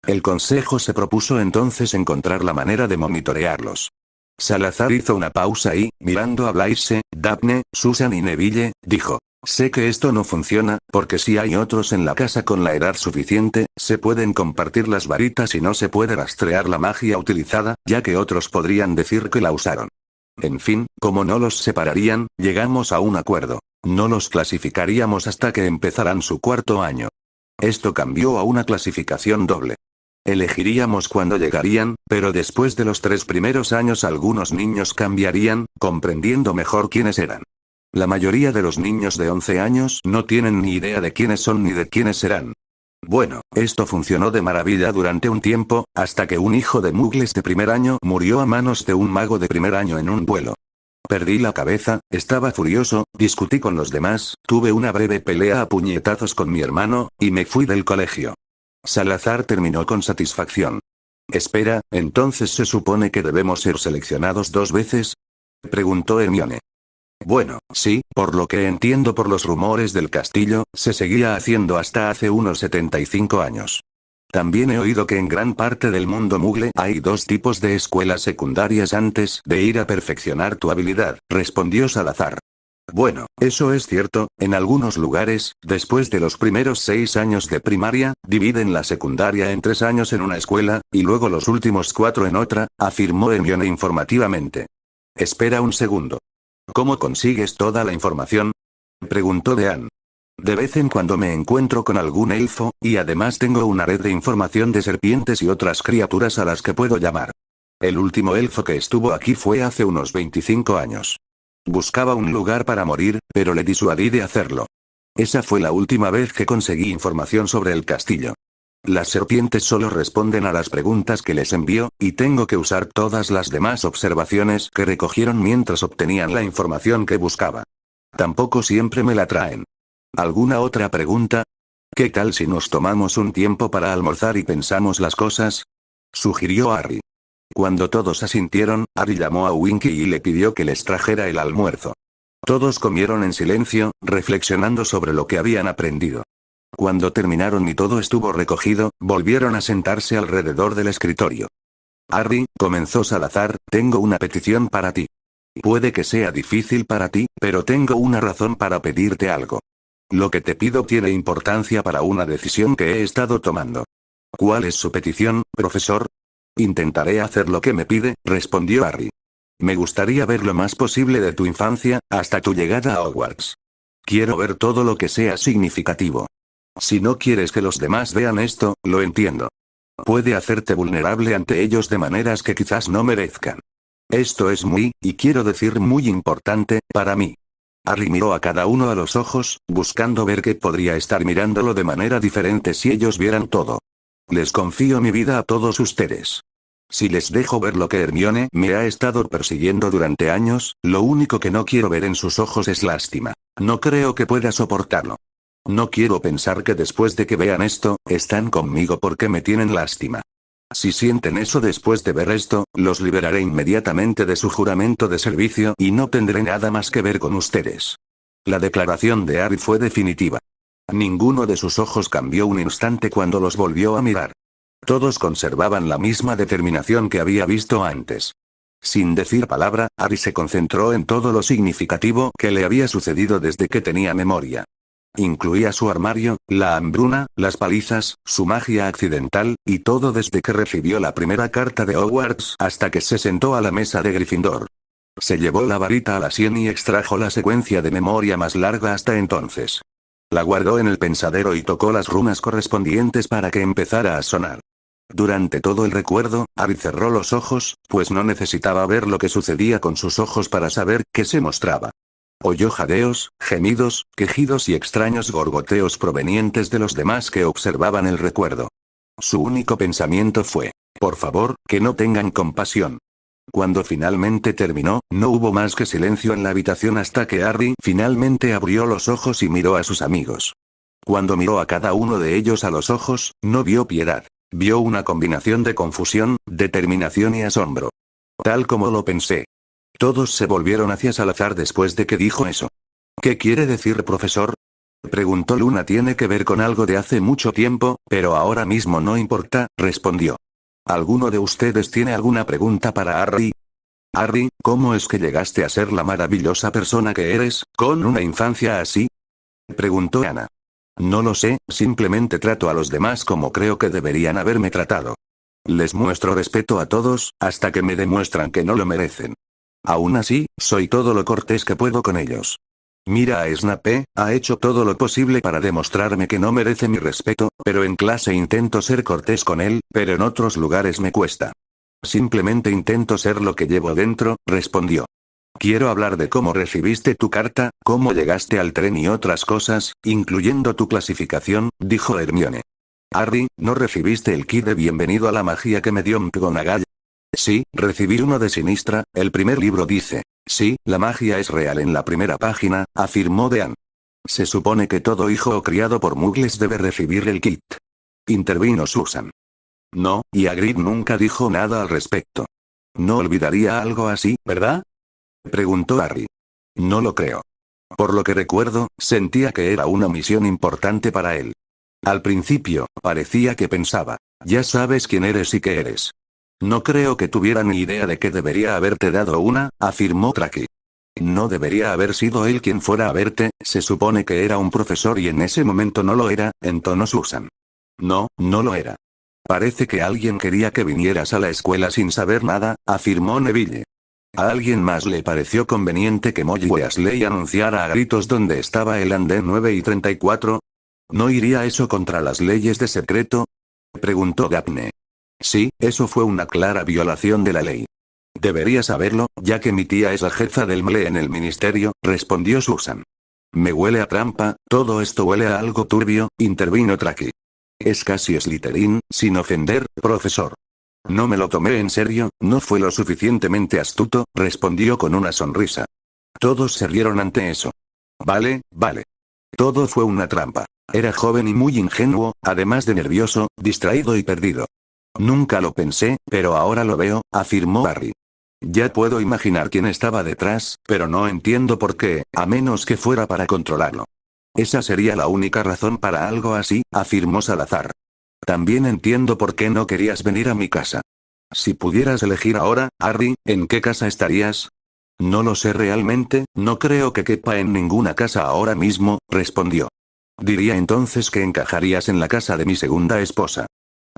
El consejo se propuso entonces encontrar la manera de monitorearlos. Salazar hizo una pausa y, mirando a Blaise, Daphne, Susan y Neville, dijo: sé que esto no funciona, porque si hay otros en la casa con la edad suficiente, se pueden compartir las varitas y no se puede rastrear la magia utilizada, ya que otros podrían decir que la usaron. En fin, como no los separarían, llegamos a un acuerdo. No los clasificaríamos hasta que empezaran su cuarto año. Esto cambió a una clasificación doble. Elegiríamos cuándo llegarían, pero después de los 3 primeros años algunos niños cambiarían, comprendiendo mejor quiénes eran. La mayoría de los niños de 11 años no tienen ni idea de quiénes son ni de quiénes serán. Bueno, esto funcionó de maravilla durante un tiempo, hasta que un hijo de Muggles de primer año murió a manos de un mago de primer año en un vuelo. Perdí la cabeza, estaba furioso, discutí con los demás, tuve una breve pelea a puñetazos con mi hermano, y me fui del colegio. Salazar terminó con satisfacción. Espera, ¿entonces se supone que debemos ser seleccionados 2 veces? Preguntó Hermione. Bueno, sí, por lo que entiendo por los rumores del castillo, se seguía haciendo hasta hace unos 75 años. También he oído que en gran parte del mundo Muggle hay 2 tipos de escuelas secundarias antes de ir a perfeccionar tu habilidad, respondió Salazar. Bueno, eso es cierto, en algunos lugares, después de los primeros 6 años de primaria, dividen la secundaria en 3 años en una escuela, y luego los últimos 4 en otra, afirmó Hermione informativamente. Espera un segundo. ¿Cómo consigues toda la información? Preguntó Dean. De vez en cuando me encuentro con algún elfo, y además tengo una red de información de serpientes y otras criaturas a las que puedo llamar. El último elfo que estuvo aquí fue hace unos 25 años. Buscaba un lugar para morir, pero le disuadí de hacerlo. Esa fue la última vez que conseguí información sobre el castillo. Las serpientes solo responden a las preguntas que les envío, y tengo que usar todas las demás observaciones que recogieron mientras obtenían la información que buscaba. Tampoco siempre me la traen. ¿Alguna otra pregunta? ¿Qué tal si nos tomamos un tiempo para almorzar y pensamos las cosas? Sugirió Harry. Cuando todos asintieron, Harry llamó a Winky y le pidió que les trajera el almuerzo. Todos comieron en silencio, reflexionando sobre lo que habían aprendido. Cuando terminaron y todo estuvo recogido, volvieron a sentarse alrededor del escritorio. Harry, comenzó Salazar, tengo una petición para ti. Puede que sea difícil para ti, pero tengo una razón para pedirte algo. Lo que te pido tiene importancia para una decisión que he estado tomando. ¿Cuál es su petición, profesor? Intentaré hacer lo que me pide, respondió Harry. Me gustaría ver lo más posible de tu infancia, hasta tu llegada a Hogwarts. Quiero ver todo lo que sea significativo. Si no quieres que los demás vean esto, lo entiendo. Puede hacerte vulnerable ante ellos de maneras que quizás no merezcan. Esto es muy, y quiero decir muy importante, para mí. Harry miró a cada uno a los ojos, buscando ver que podría estar mirándolo de manera diferente si ellos vieran todo. Les confío mi vida a todos ustedes. Si les dejo ver lo que Hermione me ha estado persiguiendo durante años, lo único que no quiero ver en sus ojos es lástima. No creo que pueda soportarlo. No quiero pensar que después de que vean esto, están conmigo porque me tienen lástima. Si sienten eso después de ver esto, los liberaré inmediatamente de su juramento de servicio y no tendré nada más que ver con ustedes. La declaración de Harry fue definitiva. Ninguno de sus ojos cambió un instante cuando los volvió a mirar. Todos conservaban la misma determinación que había visto antes. Sin decir palabra, Harry se concentró en todo lo significativo que le había sucedido desde que tenía memoria. Incluía su armario, la hambruna, las palizas, su magia accidental, y todo desde que recibió la primera carta de Hogwarts hasta que se sentó a la mesa de Gryffindor. Se llevó la varita a la sien y extrajo la secuencia de memoria más larga hasta entonces. La guardó en el pensadero y tocó las runas correspondientes para que empezara a sonar. Durante todo el recuerdo, Harry cerró los ojos, pues no necesitaba ver lo que sucedía con sus ojos para saber qué se mostraba. Oyó jadeos, gemidos, quejidos y extraños gorgoteos provenientes de los demás que observaban el recuerdo. Su único pensamiento fue: por favor, que no tengan compasión. Cuando finalmente terminó, no hubo más que silencio en la habitación hasta que Harry finalmente abrió los ojos y miró a sus amigos. Cuando miró a cada uno de ellos a los ojos, no vio piedad. Vio una combinación de confusión, determinación y asombro. Tal como lo pensé. Todos se volvieron hacia Salazar después de que dijo eso. ¿Qué quiere decir, profesor? Preguntó Luna. Tiene que ver con algo de hace mucho tiempo, pero ahora mismo no importa, respondió. ¿Alguno de ustedes tiene alguna pregunta para Harry? Harry, ¿cómo es que llegaste a ser la maravillosa persona que eres, con una infancia así? Preguntó Ana. No lo sé, simplemente trato a los demás como creo que deberían haberme tratado. Les muestro respeto a todos, hasta que me demuestran que no lo merecen. Aún así, soy todo lo cortés que puedo con ellos. Mira a Snape, ha hecho todo lo posible para demostrarme que no merece mi respeto, pero en clase intento ser cortés con él, pero en otros lugares me cuesta. Simplemente intento ser lo que llevo dentro, respondió. Quiero hablar de cómo recibiste tu carta, cómo llegaste al tren y otras cosas, incluyendo tu clasificación, dijo Hermione. Harry, ¿no recibiste el kit de bienvenido a la magia que me dio McGonagall? Sí, recibí uno de Sinistra, el primer libro dice. Sí, la magia es real en la primera página, afirmó Dean. Se supone que todo hijo o criado por muggles debe recibir el kit. Intervino Susan. No, y Hagrid nunca dijo nada al respecto. No olvidaría algo así, ¿verdad? Preguntó Harry. No lo creo. Por lo que recuerdo, sentía que era una misión importante para él. Al principio, parecía que pensaba, ya sabes quién eres y qué eres. No creo que tuviera ni idea de que debería haberte dado una, afirmó Tracy. No debería haber sido él quien fuera a verte, se supone que era un profesor y en ese momento no lo era, entonó Susan. No, no lo era. Parece que alguien quería que vinieras a la escuela sin saber nada, afirmó Neville. A alguien más le pareció conveniente que Molly Weasley anunciara a gritos dónde estaba el andén 9 y 34. ¿No iría eso contra las leyes de secreto? Preguntó Daphne. Sí, eso fue una clara violación de la ley. Debería saberlo, ya que mi tía es la jefa del MLE en el ministerio, respondió Susan. Me huele a trampa, todo esto huele a algo turbio, intervino Tracy. Es casi Slytherin, sin ofender, profesor. No me lo tomé en serio, no fue lo suficientemente astuto, respondió con una sonrisa. Todos se rieron ante eso. Vale, vale. Todo fue una trampa. Era joven y muy ingenuo, además de nervioso, distraído y perdido. Nunca lo pensé, pero ahora lo veo, afirmó Harry. Ya puedo imaginar quién estaba detrás, pero no entiendo por qué, a menos que fuera para controlarlo. Esa sería la única razón para algo así, afirmó Salazar. También entiendo por qué no querías venir a mi casa. Si pudieras elegir ahora, Harry, ¿en qué casa estarías? No lo sé realmente, no creo que quepa en ninguna casa ahora mismo, respondió. Diría entonces que encajarías en la casa de mi segunda esposa.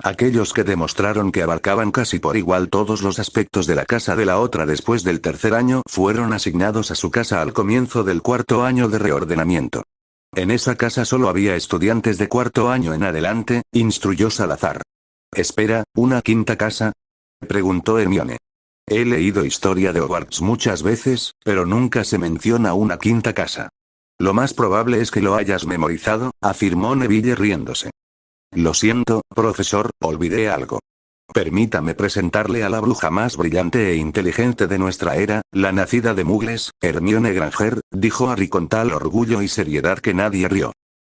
Aquellos que demostraron que abarcaban casi por igual todos los aspectos de la casa de la otra después del tercer año fueron asignados a su casa al comienzo del cuarto año de reordenamiento. En esa casa solo había estudiantes de cuarto año en adelante, instruyó Salazar. Espera, ¿una quinta casa? Preguntó Hermione. He leído historia de Hogwarts muchas veces, pero nunca se menciona una quinta casa. Lo más probable es que lo hayas memorizado, afirmó Neville riéndose. Lo siento, profesor, olvidé algo. Permítame presentarle a la bruja más brillante e inteligente de nuestra era, la nacida de muggles, Hermione Granger, dijo Harry con tal orgullo y seriedad que nadie rió.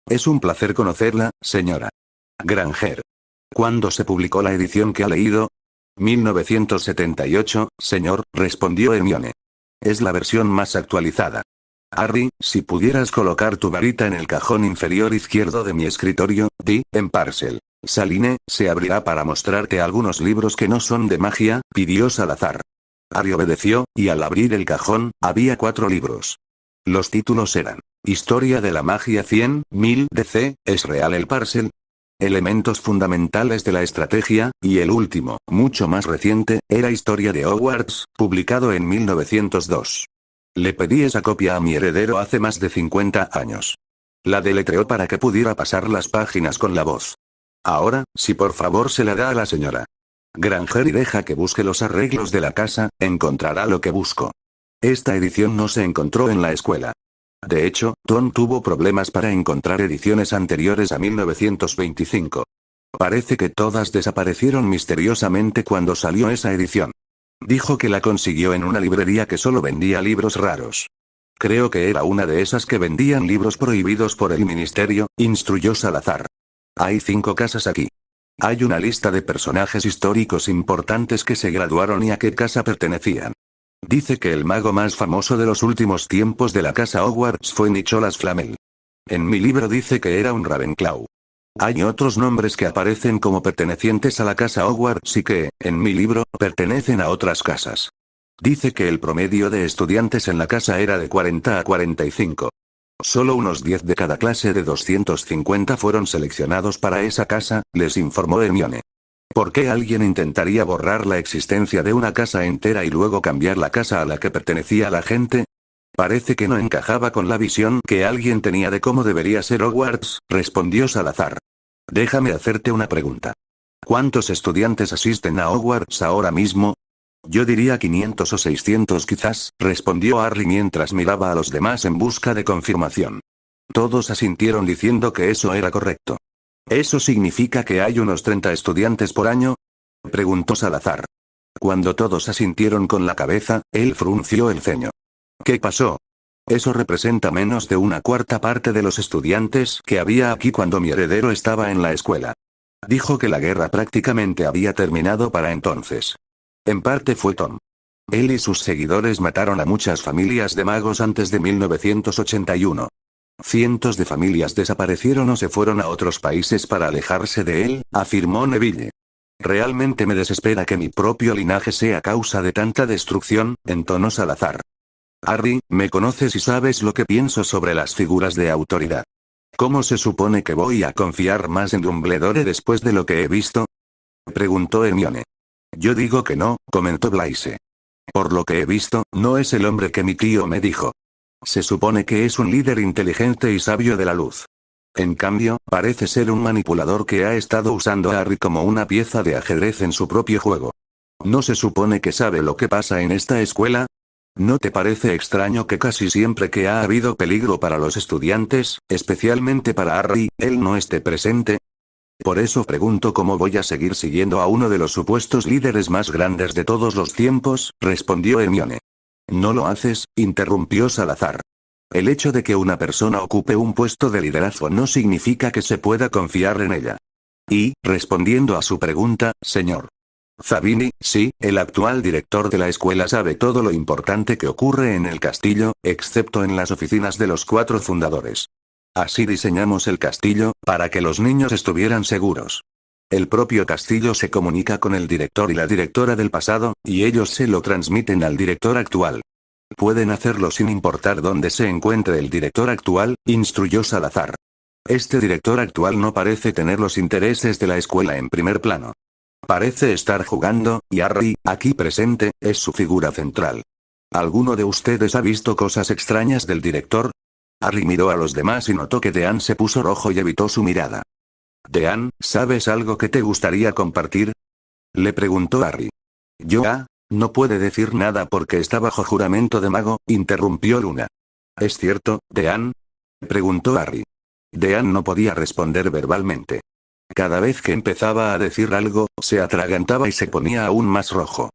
Es un placer conocerla, señora Granger. ¿Cuándo se publicó la edición que ha leído? 1978, señor, respondió Hermione. Es la versión más actualizada. Harry, si pudieras colocar tu varita en el cajón inferior izquierdo de mi escritorio, di, en Parcel. Saline, se abrirá para mostrarte algunos libros que no son de magia, pidió Salazar. Harry obedeció, y al abrir el cajón, había 4 libros. Los títulos eran: Historia de la magia 100.000 DC, ¿es real el parcel? Elementos fundamentales de la estrategia, y el último, mucho más reciente, era Historia de Hogwarts, publicado en 1902. Le pedí esa copia a mi heredero hace más de 50 años. La deletreó para que pudiera pasar las páginas con la voz. Ahora, si por favor se la da a la señora Granger y deja que busque los arreglos de la casa, encontrará lo que busco. Esta edición no se encontró en la escuela. De hecho, Tom tuvo problemas para encontrar ediciones anteriores a 1925. Parece que todas desaparecieron misteriosamente cuando salió esa edición. Dijo que la consiguió en una librería que solo vendía libros raros. Creo que era una de esas que vendían libros prohibidos por el ministerio, instruyó Salazar. Hay 5 casas aquí. Hay una lista de personajes históricos importantes que se graduaron y a qué casa pertenecían. Dice que el mago más famoso de los últimos tiempos de la casa Hogwarts fue Nicholas Flamel. En mi libro dice que era un Ravenclaw. Hay otros nombres que aparecen como pertenecientes a la casa Hogwarts y que, en mi libro, pertenecen a otras casas. Dice que el promedio de estudiantes en la casa era de 40 a 45. Solo unos 10 de cada clase de 250 fueron seleccionados para esa casa, les informó Hermione. ¿Por qué alguien intentaría borrar la existencia de una casa entera y luego cambiar la casa a la que pertenecía la gente? Parece que no encajaba con la visión que alguien tenía de cómo debería ser Hogwarts, respondió Salazar. Déjame hacerte una pregunta. ¿Cuántos estudiantes asisten a Hogwarts ahora mismo? Yo diría 500 o 600 quizás, respondió Harry mientras miraba a los demás en busca de confirmación. Todos asintieron diciendo que eso era correcto. ¿Eso significa que hay unos 30 estudiantes por año? Preguntó Salazar. Cuando todos asintieron con la cabeza, él frunció el ceño. ¿Qué pasó? Eso representa menos de una cuarta parte de los estudiantes que había aquí cuando mi heredero estaba en la escuela. Dijo que la guerra prácticamente había terminado para entonces. En parte fue Tom. Él y sus seguidores mataron a muchas familias de magos antes de 1981. Cientos de familias desaparecieron o se fueron a otros países para alejarse de él, afirmó Neville. Realmente me desespera que mi propio linaje sea causa de tanta destrucción, entonó Salazar. Harry, me conoces y sabes lo que pienso sobre las figuras de autoridad. ¿Cómo se supone que voy a confiar más en Dumbledore después de lo que he visto? Preguntó Hermione. Yo digo que no, comentó Blaise. Por lo que he visto, no es el hombre que mi tío me dijo. Se supone que es un líder inteligente y sabio de la luz. En cambio, parece ser un manipulador que ha estado usando a Harry como una pieza de ajedrez en su propio juego. ¿No se supone que sabe lo que pasa en esta escuela? ¿No te parece extraño que casi siempre que ha habido peligro para los estudiantes, especialmente para Harry, él no esté presente? Por eso pregunto cómo voy a seguir siguiendo a uno de los supuestos líderes más grandes de todos los tiempos, respondió Hermione. No lo haces, interrumpió Salazar. El hecho de que una persona ocupe un puesto de liderazgo no significa que se pueda confiar en ella. Y, respondiendo a su pregunta, señor Zabini, sí, el actual director de la escuela sabe todo lo importante que ocurre en el castillo, excepto en las oficinas de los 4 fundadores. Así diseñamos el castillo, para que los niños estuvieran seguros. El propio castillo se comunica con el director y la directora del pasado, y ellos se lo transmiten al director actual. Pueden hacerlo sin importar dónde se encuentre el director actual, instruyó Salazar. Este director actual no parece tener los intereses de la escuela en primer plano. Parece estar jugando, y Harry, aquí presente, es su figura central. ¿Alguno de ustedes ha visto cosas extrañas del director? Harry miró a los demás y notó que Dean se puso rojo y evitó su mirada. Dean, ¿sabes algo que te gustaría compartir? Le preguntó Harry. No puede decir nada porque está bajo juramento de mago, interrumpió Luna. ¿Es cierto, Dean? Preguntó Harry. Dean no podía responder verbalmente. Cada vez que empezaba a decir algo, se atragantaba y se ponía aún más rojo.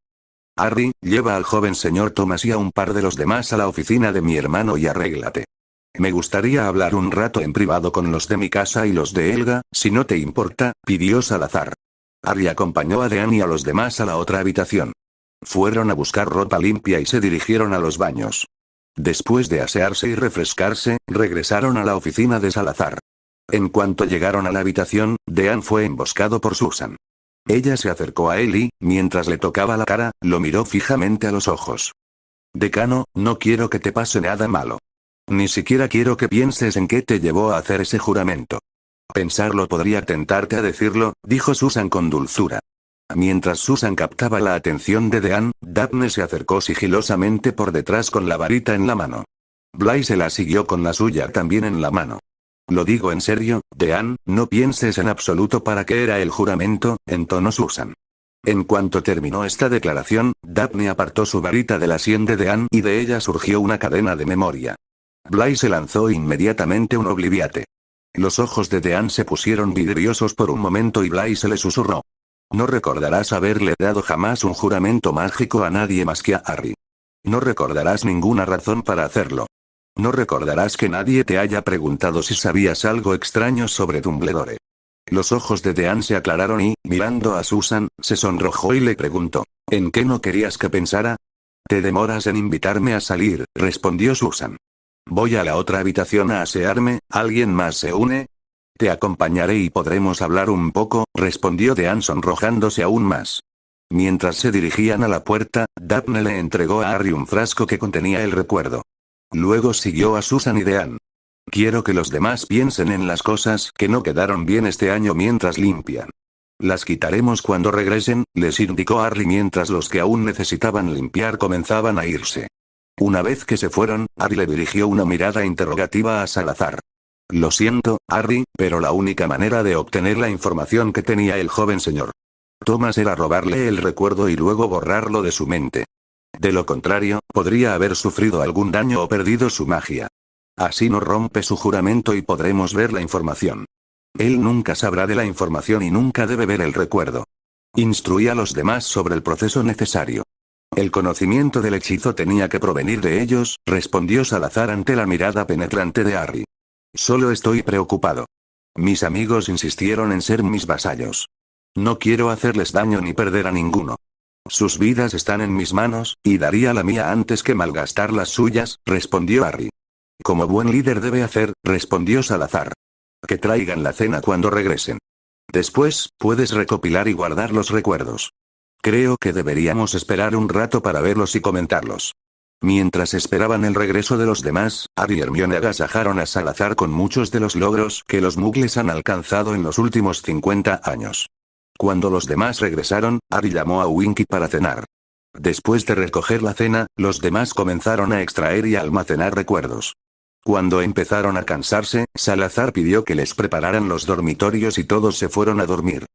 Harry, lleva al joven señor Thomas y a un par de los demás a la oficina de mi hermano y arréglate. Me gustaría hablar un rato en privado con los de mi casa y los de Helga, si no te importa, pidió Salazar. Harry acompañó a Dean y a los demás a la otra habitación. Fueron a buscar ropa limpia y se dirigieron a los baños. Después de asearse y refrescarse, regresaron a la oficina de Salazar. En cuanto llegaron a la habitación, Dean fue emboscado por Susan. Ella se acercó a él y, mientras le tocaba la cara, lo miró fijamente a los ojos. Decano, no quiero que te pase nada malo. Ni siquiera quiero que pienses en qué te llevó a hacer ese juramento. Pensarlo podría tentarte a decirlo, dijo Susan con dulzura. Mientras Susan captaba la atención de Dean, Daphne se acercó sigilosamente por detrás con la varita en la mano. Blaise la siguió con la suya también en la mano. Lo digo en serio, Dean, no pienses en absoluto para qué era el juramento, entonó Susan. En cuanto terminó esta declaración, Daphne apartó su varita de la sien de Dean y de ella surgió una cadena de memoria. Blaise lanzó inmediatamente un obliviate. Los ojos de Dean se pusieron vidriosos por un momento y Blaise le susurró. No recordarás haberle dado jamás un juramento mágico a nadie más que a Harry. No recordarás ninguna razón para hacerlo. No recordarás que nadie te haya preguntado si sabías algo extraño sobre Dumbledore. Los ojos de Dean se aclararon y, mirando a Susan, se sonrojó y le preguntó, ¿en qué no querías que pensara? Te demoras en invitarme a salir, respondió Susan. Voy a la otra habitación a asearme, ¿alguien más se une? Te acompañaré y podremos hablar un poco, respondió Dean sonrojándose aún más. Mientras se dirigían a la puerta, Daphne le entregó a Harry un frasco que contenía el recuerdo. Luego siguió a Susan y Dean. Quiero que los demás piensen en las cosas que no quedaron bien este año mientras limpian. Las quitaremos cuando regresen, les indicó Harry mientras los que aún necesitaban limpiar comenzaban a irse. Una vez que se fueron, Harry le dirigió una mirada interrogativa a Salazar. Lo siento, Harry, pero la única manera de obtener la información que tenía el joven señor Thomas era robarle el recuerdo y luego borrarlo de su mente. De lo contrario, podría haber sufrido algún daño o perdido su magia. Así no rompe su juramento y podremos ver la información. Él nunca sabrá de la información y nunca debe ver el recuerdo. Instruí a los demás sobre el proceso necesario. El conocimiento del hechizo tenía que provenir de ellos, respondió Salazar ante la mirada penetrante de Harry. Solo estoy preocupado. Mis amigos insistieron en ser mis vasallos. No quiero hacerles daño ni perder a ninguno. Sus vidas están en mis manos, y daría la mía antes que malgastar las suyas, respondió Harry. Como buen líder debe hacer, respondió Salazar. Que traigan la cena cuando regresen. Después, puedes recopilar y guardar los recuerdos. Creo que deberíamos esperar un rato para verlos y comentarlos. Mientras esperaban el regreso de los demás, Harry y Hermione agasajaron a Salazar con muchos de los logros que los Muggles han alcanzado en los últimos 50 años. Cuando los demás regresaron, Harry llamó a Winky para cenar. Después de recoger la cena, los demás comenzaron a extraer y almacenar recuerdos. Cuando empezaron a cansarse, Salazar pidió que les prepararan los dormitorios y todos se fueron a dormir.